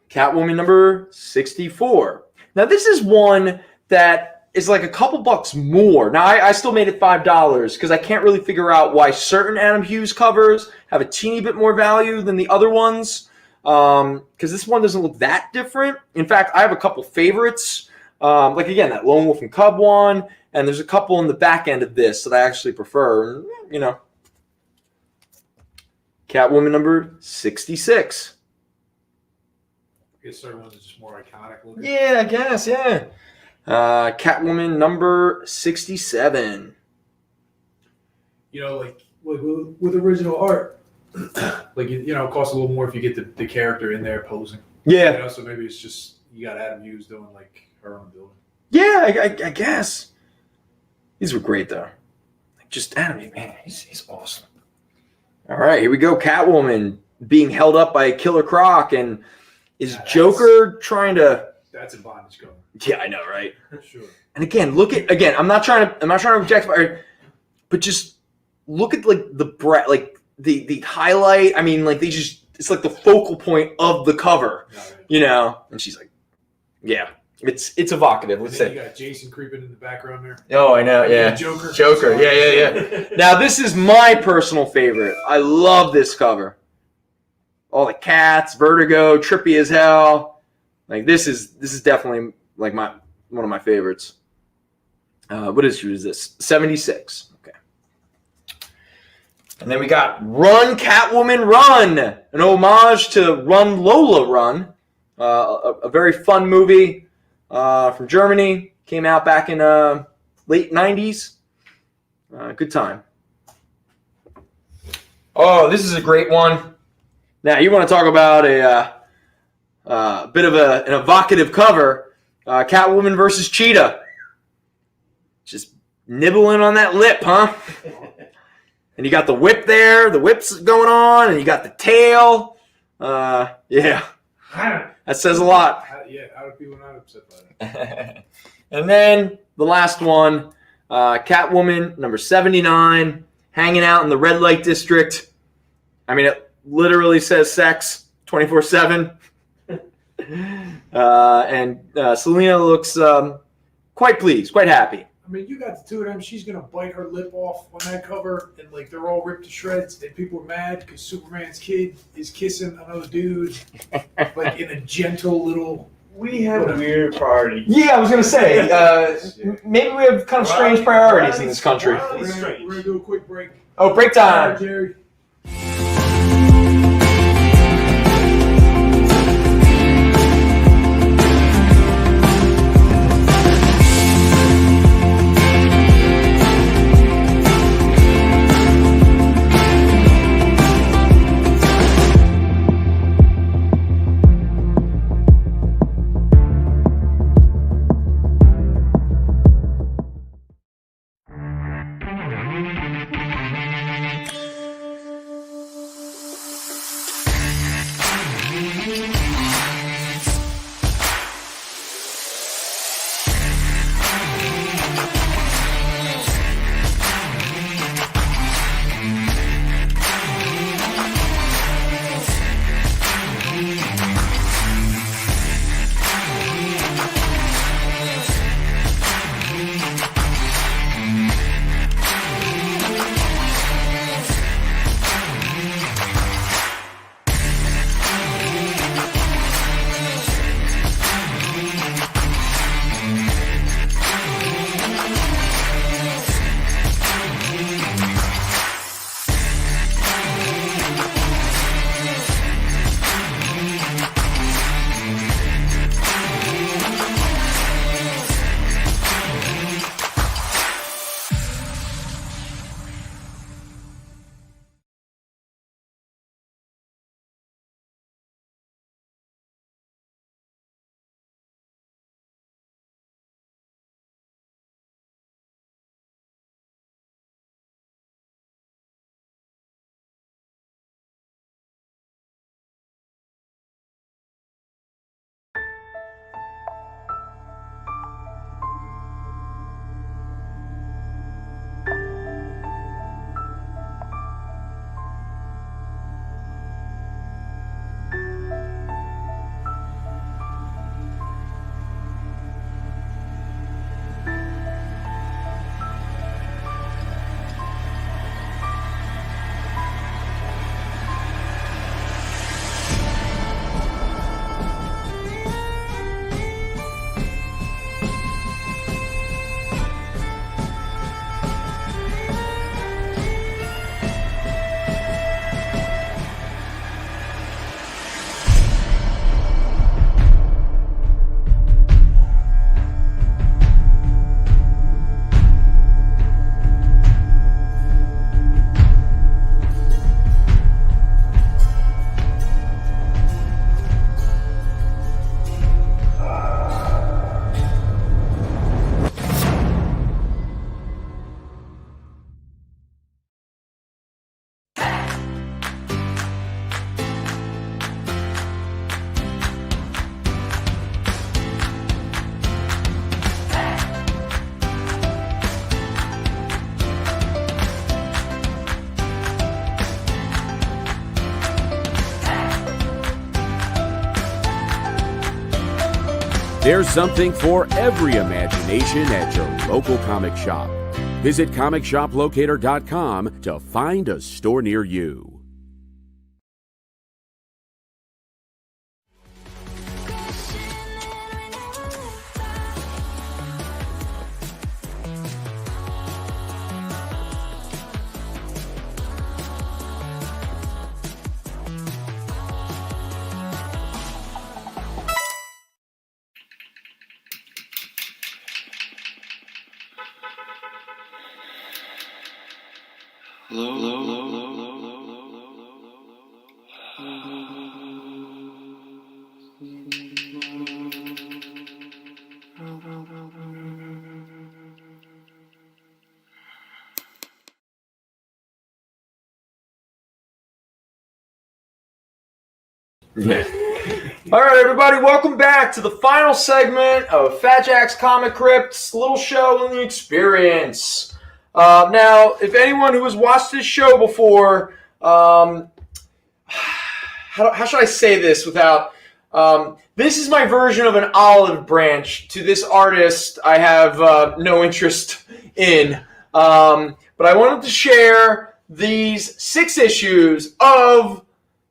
Catwoman number 64. Now, this is one that is like a couple bucks more. Now, I still made it $5 because I can't really figure out why certain Adam Hughes covers have a teeny bit more value than the other ones. Because this one doesn't look that different. In fact, I have a couple favorites. Like, again, that Lone Wolf and Cub one. And there's a couple in the back end of this that I actually prefer. You know. Catwoman number 66. I guess certain ones are just more iconic looking. Yeah, I guess, yeah. Catwoman number 67. You know, like with original art, like, you know, it costs a little more if you get the character in there posing. Yeah. You know, so maybe it's just you got Adam Hughes doing like her on the building. Yeah, I guess. These were great, though. Like, just Adam, man, he's awesome. All right, here we go. Catwoman being held up by Killer Croc, and is Joker trying to? That's a bondage cover. Yeah, I know, right? Sure. And again, I'm not trying to objectify, but just look at like the breadth, like the highlight. I mean, like it's like the focal point of the cover, you know. And she's like, yeah, it's evocative. Let's say you got Jason creeping in the background there. Oh, I know, yeah. Joker, yeah. Now this is my personal favorite. I love this cover. All the cats, Vertigo, trippy as hell. Like this is definitely like one of my favorites. What issue is this? 76. Okay. And then we got Run Catwoman Run, an homage to Run Lola Run, a very fun movie from Germany. Came out back in late 90s. Good time. Oh, this is a great one. Now, you want to talk about a bit of an evocative cover. Catwoman versus Cheetah. Just nibbling on that lip, huh? And you got the whip there. The whip's going on. And you got the tail. Yeah. That says a lot. How do people not upset by that? And then the last one. Catwoman, number 79. Hanging out in the red light district. I mean, it literally says sex 24/7. And Selena looks quite pleased, quite happy. I mean, you got the two of them. She's going to bite her lip off on that cover, and like they're all ripped to shreds, and people are mad because Superman's kid is kissing another dude, like in a gentle little... We have a weird priority. Yeah, I was going to say, maybe we have kind of strange priorities in this country. We're going to do a quick break. Oh, break time. Jerry. There's something for every imagination at your local comic shop. Visit comicshoplocator.com to find a store near you. All right, everybody, welcome back to the final segment of Fatjack's Comicrypt, little show in the experience. Now, if anyone who has watched this show before, how should I say this without... this is my version of an olive branch to this artist I have no interest in. But I wanted to share these 6 issues of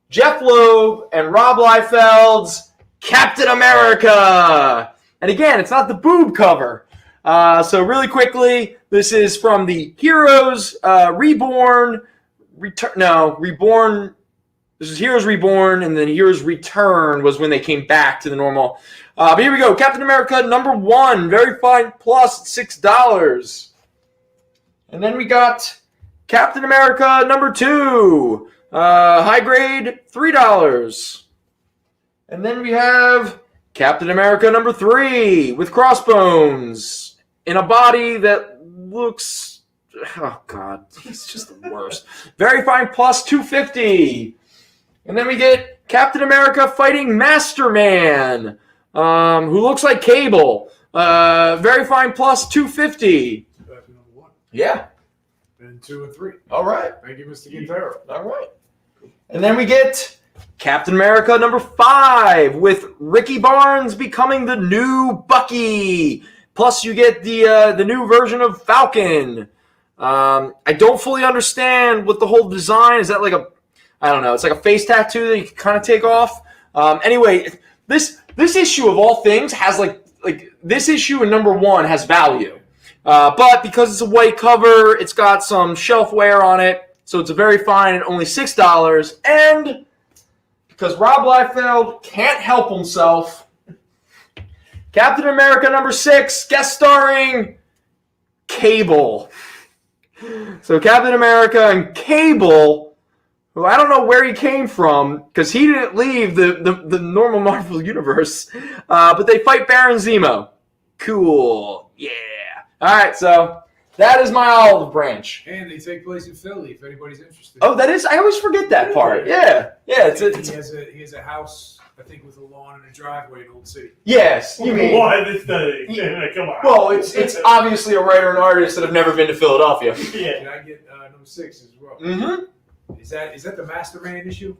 Jeff Loeb and Rob Liefeld's Captain America. And again, it's not the boob cover. So really quickly, this is from the Heroes Reborn. This is Heroes Reborn, and then Heroes Return was when they came back to the normal. But here we go. Captain America #1, very fine plus, $6. And then we got Captain America #2. High grade, $3. And then we have Captain America #3 with crossbones in a body that looks, oh God, he's just the worst. Very fine plus, $2.50. And then we get Captain America fighting Masterman, who looks like Cable. Very fine plus, $2.50. Yeah. And 2 and 3. All right. Thank you, Mr. Quintero. All right. And then we get Captain America #5 with Ricky Barnes becoming the new Bucky. Plus, you get the new version of Falcon. I don't fully understand what the whole design is. That like I don't know. It's like a face tattoo that you can kind of take off. Anyway, this issue of all things has like this issue in #1 has value. But because it's a white cover, it's got some shelf wear on it. So it's a very fine at only $6. And because Rob Liefeld can't help himself, Captain America #6, guest starring Cable. So Captain America and Cable, who I don't know where he came from, because he didn't leave the normal Marvel universe, but they fight Baron Zemo. Cool. Yeah. All right, so... that is my olive branch. And they take place in Philly, if anybody's interested. Oh, that is? I always forget that part. Yeah. He has a house, I think, with a lawn and a driveway in Old City. Yes. You mean... Why this thing? Come on. Well, it's obviously a writer and artist that have never been to Philadelphia. Yeah. Can I get #6 as well? Mm-hmm. Is that the Masterman issue?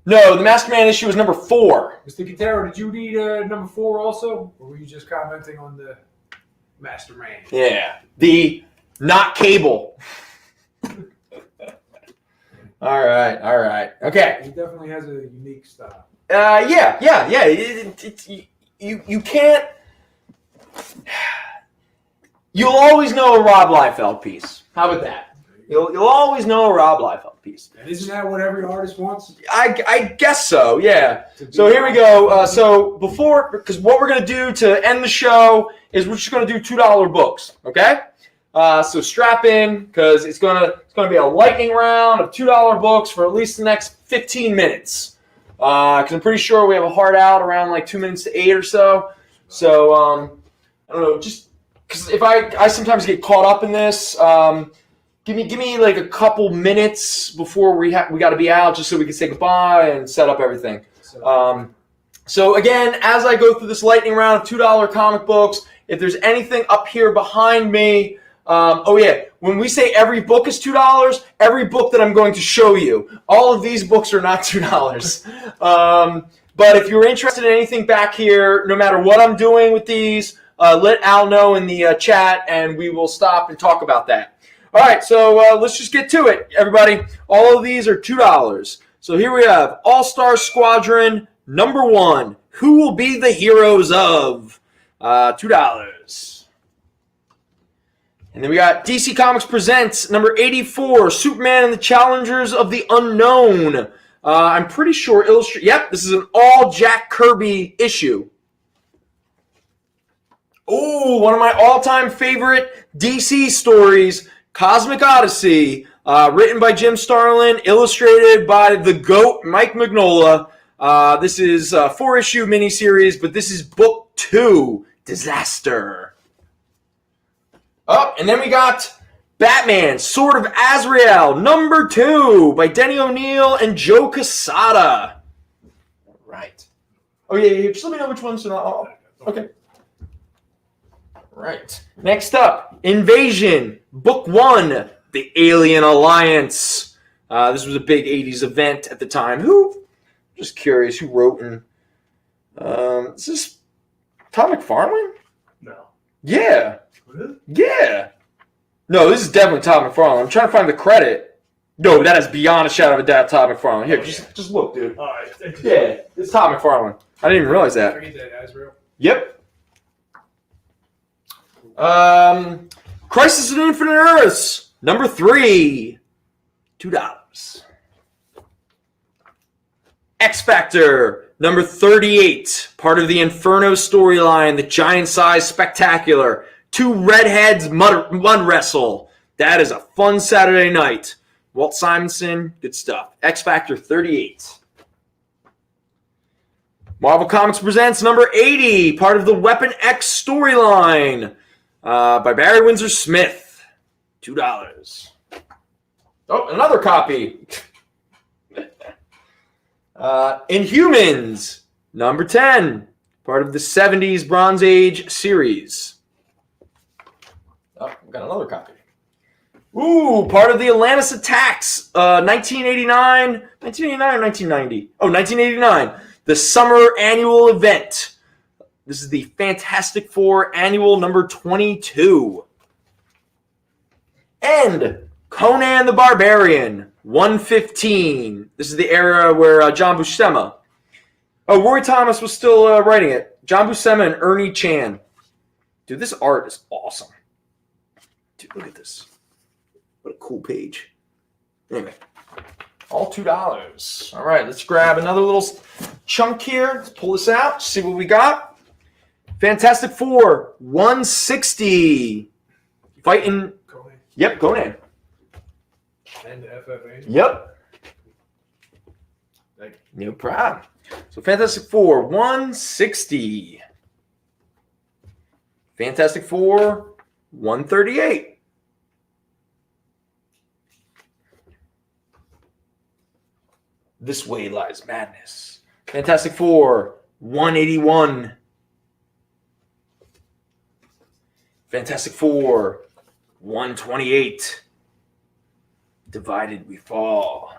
No, the Masterman issue is #4. Mr. Quintero, did you need #4 also? Or were you just commenting on the Masterman? Yeah. The not Cable. All right. Okay. He definitely has a unique style. Yeah. You can't... You'll always know a Rob Liefeld piece. How about that? You'll always know a Rob Liefeld piece. And isn't that what every artist wants? I guess so, yeah. So here we go. So because what we're going to do to end the show is we're just going to do $2 books, okay? So strap in, because it's gonna be a lightning round of $2 books for at least the next 15 minutes. Because I'm pretty sure we have a hard out around like 2 minutes to 8 or so. So I don't know, just because if I sometimes get caught up in this. Give me like a couple minutes before we got to be out, just so we can say goodbye and set up everything. So again, as I go through this lightning round of $2 comic books, if there's anything up here behind me, when we say every book is $2, every book that I'm going to show you, all of these books are not $2. But if you're interested in anything back here, no matter what I'm doing with these, let Al know in the chat, and we will stop and talk about that. All right, so let's just get to it, everybody. All of these are $2. So here we have All-Star Squadron number 1. Who will be the heroes of? $2. And then we got DC Comics Presents number 84, Superman and the Challengers of the Unknown. I'm pretty sure Yep, this is an all Jack Kirby issue. Oh, one of my all-time favorite DC stories, Cosmic Odyssey, written by Jim Starlin, illustrated by the GOAT, Mike Mignola. This is a 4-issue miniseries, but this is book 2, Disaster. Oh, and then we got Batman, Sword of Azrael, number 2, by Denny O'Neil and Joe Quesada. Right. Oh, yeah, just let me know which ones. Okay. Right. Next up, Invasion, Book 1, The Alien Alliance. This was a big 80s event at the time. Just curious, who wrote in... is this Todd McFarlane? No. Yeah. Really? Yeah. No, this is definitely Todd McFarlane. I'm trying to find the credit. No, that is beyond a shadow of a doubt Todd McFarlane. Here, just look, dude. All right. Yeah, it's Todd McFarlane. I didn't even realize that. Read that, Azrael. Yep. Crisis on Infinite Earths, number 3, $2. X Factor, number 38, part of the Inferno storyline, the giant-sized spectacular. 2 redheads mud wrestle. That is a fun Saturday night. Walt Simonson, good stuff. X Factor 38. Marvel Comics Presents number 80, part of the Weapon X storyline, by Barry Windsor Smith. $2. Oh, another copy. Inhumans, number 10, part of the 70s Bronze Age series. Oh, we got another copy. Ooh, part of the Atlantis Attacks, 1989 or 1990? Oh, 1989, the summer annual event. This is the Fantastic Four annual number 22. And Conan the Barbarian, 115. This is the era where John Buscema. Oh, Roy Thomas was still writing it. John Buscema and Ernie Chan. Dude, this art is awesome. Dude, look at this. What a cool page. Anyway, all $2. All right, let's grab another little chunk here. Let's pull this out, see what we got. Fantastic Four, 160. Fighting. Conan. Yep, Conan. And the FFA. Yep. No problem. So Fantastic Four, 160. Fantastic Four, 138. This Way Lies Madness. Fantastic Four, 181. Fantastic Four, 128. Divided We Fall.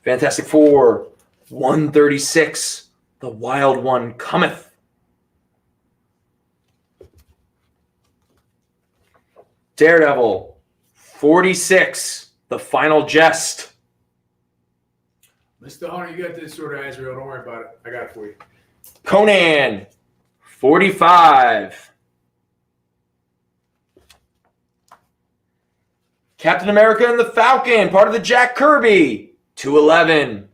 Fantastic Four, 136. The Wild One Cometh. Daredevil, 46. The Final Jest. Mr. Hunter, you got this Sword of Azrael. Don't worry about it. I got it for you. Conan, 45. Captain America and the Falcon, part of the Jack Kirby, 211.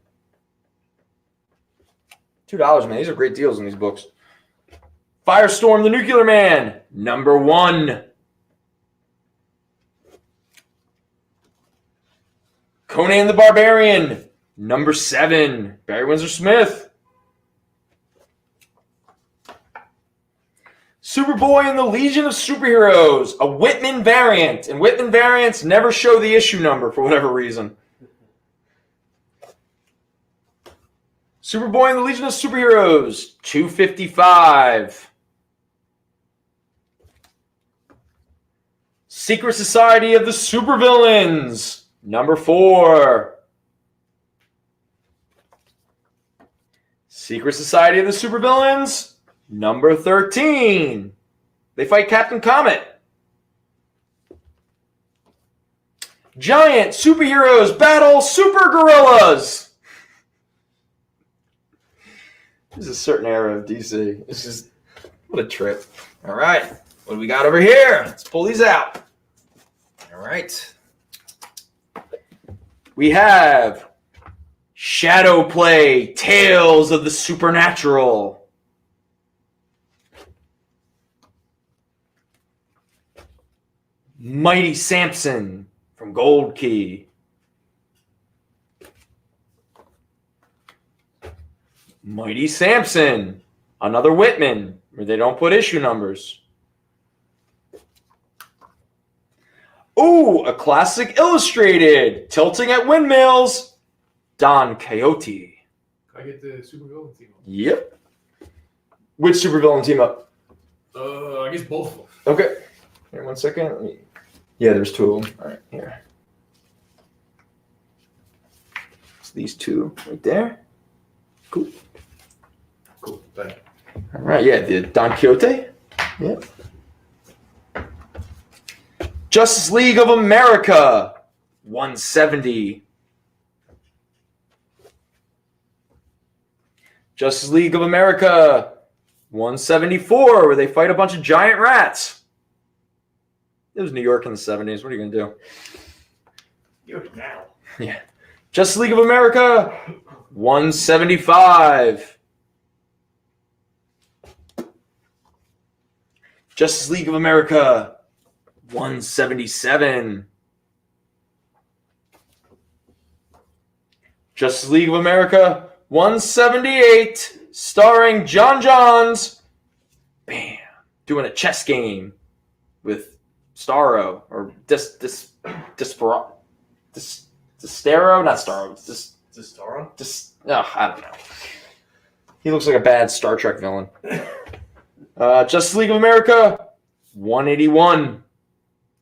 $2, man. These are great deals in these books. Firestorm, the Nuclear Man, number 1. Conan the Barbarian, number 7. Barry Windsor Smith. Superboy and the Legion of Superheroes, a Whitman variant. And Whitman variants never show the issue number for whatever reason. Superboy and the Legion of Superheroes, 255. Secret Society of the Supervillains, number 4. Secret Society of the Supervillains, number 13. They fight Captain Comet. Giant superheroes battle super gorillas. This is a certain era of DC. This is what a trip. All right, what do we got over here? Let's pull these out. All right. We have Shadow Play, Tales of the Supernatural. Mighty Samson from Gold Key. Mighty Samson, another Whitman, where they don't put issue numbers. Ooh, a classic illustrated, Tilting at Windmills, Don Quixote. Can I get the supervillain team up? Yep. Which supervillain team up? I guess both of them. Okay. Here, 1 second. Yeah, there's two of them. All right, here. It's these two right there. Cool. Cool. Thank you. All right, yeah, the Don Quixote. Yep. Justice League of America, 170. Justice League of America, 174, where they fight a bunch of giant rats. It was New York in the 70s. What are you going to do? You're now. Yeah. Justice League of America, 175. Justice League of America, 177. Justice League of America, 178. Starring John Johns. Bam. Doing a chess game with Starro. Or Despero. Not Starro. I don't know. He looks like a bad Star Trek villain. Justice League of America, 181.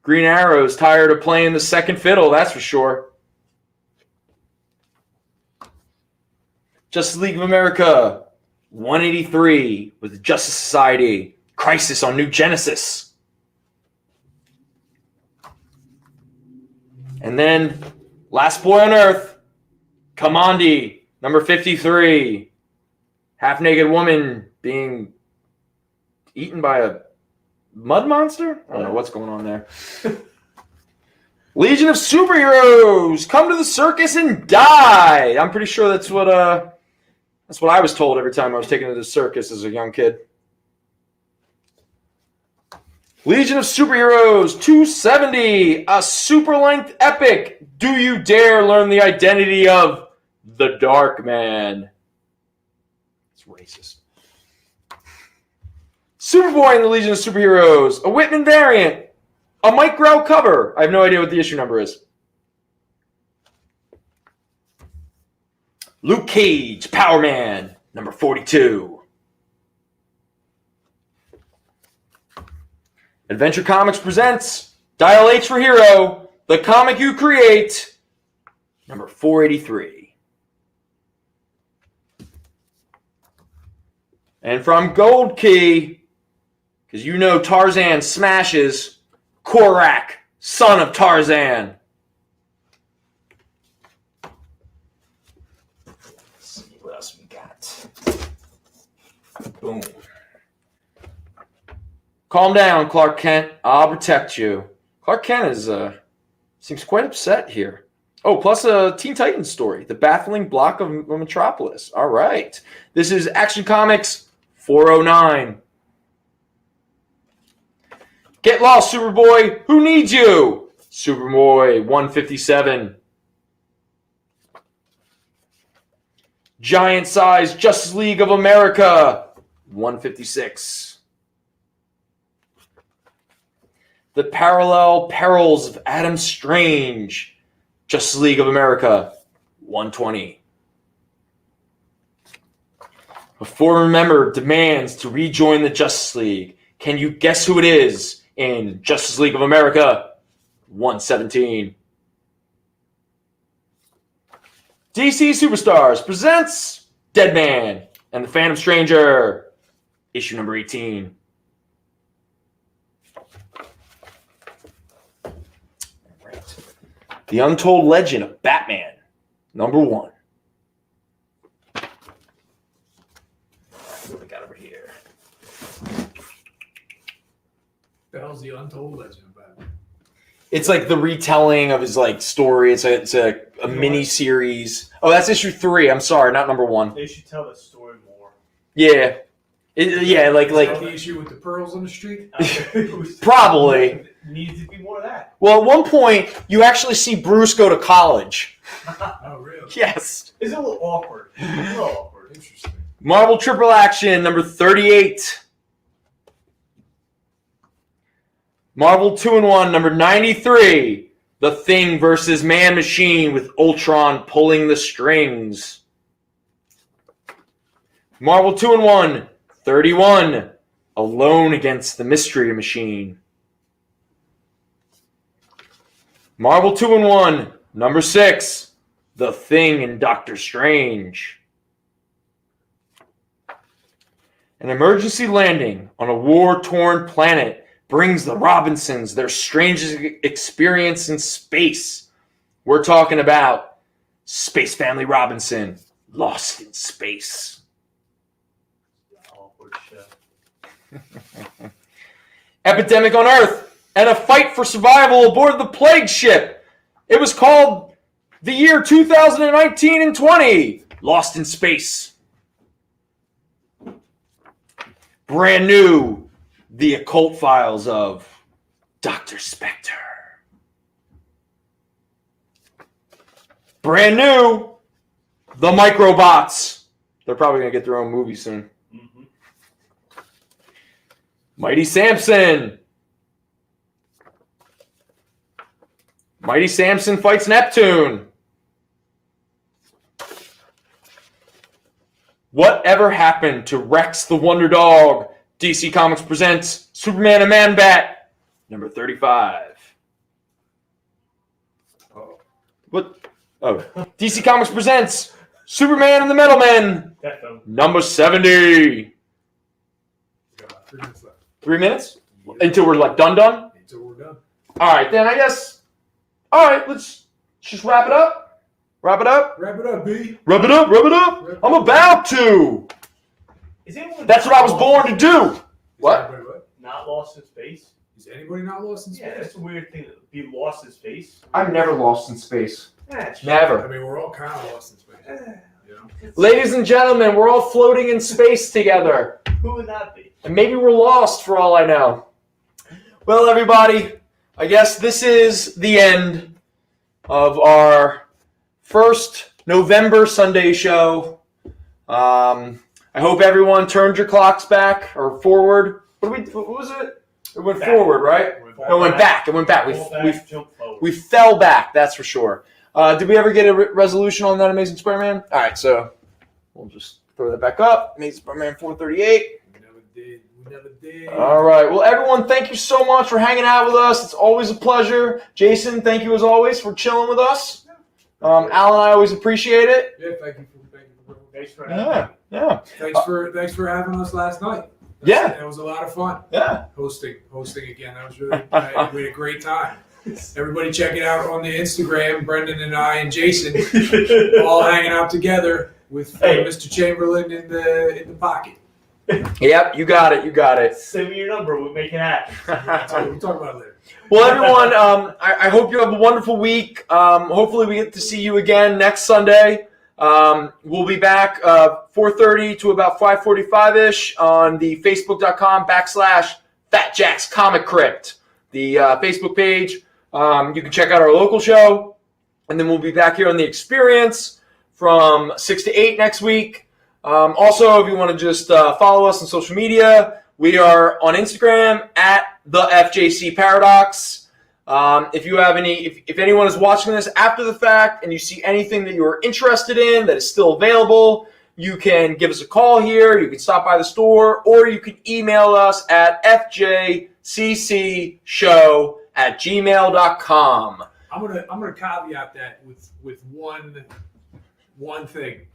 Green Arrow's tired of playing the second fiddle, that's for sure. Justice League of America, 183 with Justice Society, Crisis on New Genesis. And then, Last Boy on Earth, Kamandi, number 53. Half-naked woman being eaten by a mud monster? I don't know what's going on there. Legion of Superheroes, come to the circus and die. I'm pretty sure that's what I was told every time I was taken to the circus as a young kid. Legion of Superheroes 270, a super-length epic. Do you dare learn the identity of the Dark Man? It's racist. Superboy in the Legion of Superheroes, a Whitman variant, a Mike Grell cover. I have no idea what the issue number is. Luke Cage, Power Man, number 42. Adventure Comics presents Dial H for Hero, the comic you create, number 483. And from Gold Key, because you know Tarzan smashes, Korak, son of Tarzan. Let's see what else we got. Boom. Calm down, Clark Kent. I'll protect you. Clark Kent is seems quite upset here. Oh, plus a Teen Titans story, The Baffling Block of Metropolis. All right. This is Action Comics 409. Get lost, Superboy. Who needs you? Superboy 157. Giant size Justice League of America 156. The Parallel Perils of Adam Strange, Justice League of America 120. A former member demands to rejoin the Justice League. Can you guess who it is in Justice League of America 117? DC Superstars presents Deadman and the Phantom Stranger, issue number 18. Right. The Untold Legend of Batman, number 1. What we got over here? The hell's the Untold Legend of Batman? It's like the retelling of his like story. It's a mini series. Oh, that's issue 3. I'm sorry, not number 1. They should tell the story more. Yeah, like the issue with the pearls on the street. Probably needs to be more of that. Well, at one point you actually see Bruce go to college. Oh, really? Yes. It's a little awkward. Interesting. Marvel Triple Action number 38. Marvel 2-in-1 number 93. The Thing versus Man Machine with Ultron pulling the strings. Marvel 2-in-1 31. Alone against the Mystery Machine. Marvel 2-in-1 number 6. The Thing and Doctor Strange. An emergency landing on a war-torn planet brings the Robinsons their strangest experience in space. We're talking about Space Family Robinson, Lost in Space. Awkward shit. Epidemic on Earth and a fight for survival aboard the plague ship. It was called the year 2019 and 20, Lost in Space. Brand new, The Occult Files of Dr. Spectre. Brand new, The Microbots. They're probably going to get their own movie soon. Mm-hmm. Mighty Samson. Mighty Samson fights Neptune. Whatever happened to Rex the Wonder Dog? DC Comics presents Superman and Man-Bat, number 35. Oh. What? Oh. DC Comics presents Superman and the Metal Men, Definitely. number 70. We got about 3 minutes left. 3 minutes? Until we're like done? Until we're done. All right, then I guess. All right, let's just wrap it up. Wrap it up. Wrap it up, B. Wrap it up. I'm about to. Is anyone That's what I was born to do. What? Not lost in space? Is anybody not lost in space? Yeah, that's a weird thing to be lost in space. I'm never lost in space. Yeah, I Never. mean, we're all kind of lost in space. You know? Ladies and gentlemen, we're all floating in space together. Who would that be? And maybe we're lost for all I know. Well, everybody, I guess this is the end of our first November Sunday show. I hope everyone turned your clocks back or forward. What was it? It went Back. forward, right? No, it went back. It went back. Jump forward. We fell back, that's for sure. Did we ever get a resolution on that Amazing Spider-Man? All right, so we'll just throw that back up. Amazing Spider-Man 438. We never did. All right. Well, everyone, thank you so much for hanging out with us. It's always a pleasure. Jason, thank you as always for chilling with us. Alan, I always appreciate it. Yeah, thank you for Thanks for having me. Yeah. thanks for having us last night. Yeah. That was a lot of fun. Yeah. Hosting again. That was really we had a great time. Everybody check it out on the Instagram. Brenden and I and Jason all hanging out together with Mr. Chamberlain in the pocket. Yep, you got it. Send me your number. We'll make it happen. We'll talk about it later. Well, everyone, I hope you have a wonderful week. Hopefully we get to see you again next Sunday. We'll be back 4:30 to about 5:45-ish on the Facebook.com/Fatjack's Comicrypt, the Facebook page. You can check out our local show, and then we'll be back here on The Experience from 6 to 8 next week. Also, if you want to just follow us on social media, we are on Instagram at the FJC Paradox. If you have if anyone is watching this after the fact and you see anything that you are interested in that is still available, you can give us a call here, you can stop by the store, or you can email us at fjccshow@gmail.com. I'm gonna caveat that with one thing.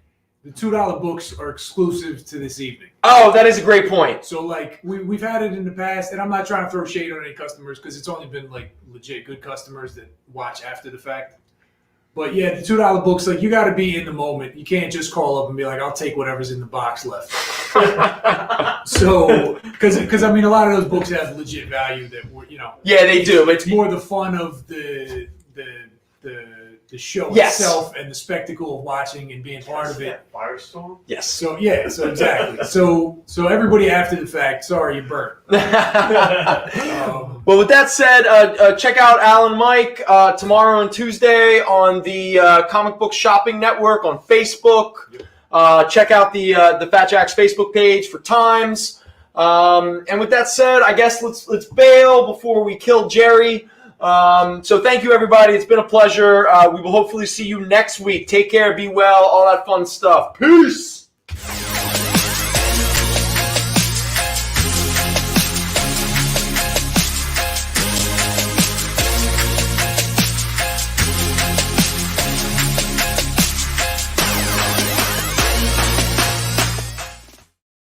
The $2 books are exclusive to this evening. Oh, that is a great point. So like we've had it in the past, and I'm not trying to throw shade on any customers because it's only been like legit good customers that watch after the fact. But yeah, the $2 books, like you got to be in the moment. You can't just call up and be like, "I'll take whatever's in the box left." So, because I mean, a lot of those books have legit value that Yeah, they do. It's more the fun of the show itself and the spectacle of watching and being part of it. Firestorm? Yes. So exactly. So everybody after the fact, sorry you burnt. Well, with that said, check out Al and Mike tomorrow and Tuesday on the Comic Book Shopping Network on Facebook. Check out the Fatjack's Facebook page for times. And with that said, I guess let's bail before we kill Jerry. So thank you, everybody. It's been a pleasure. We will hopefully see you next week. Take care, be well, all that fun stuff. Peace.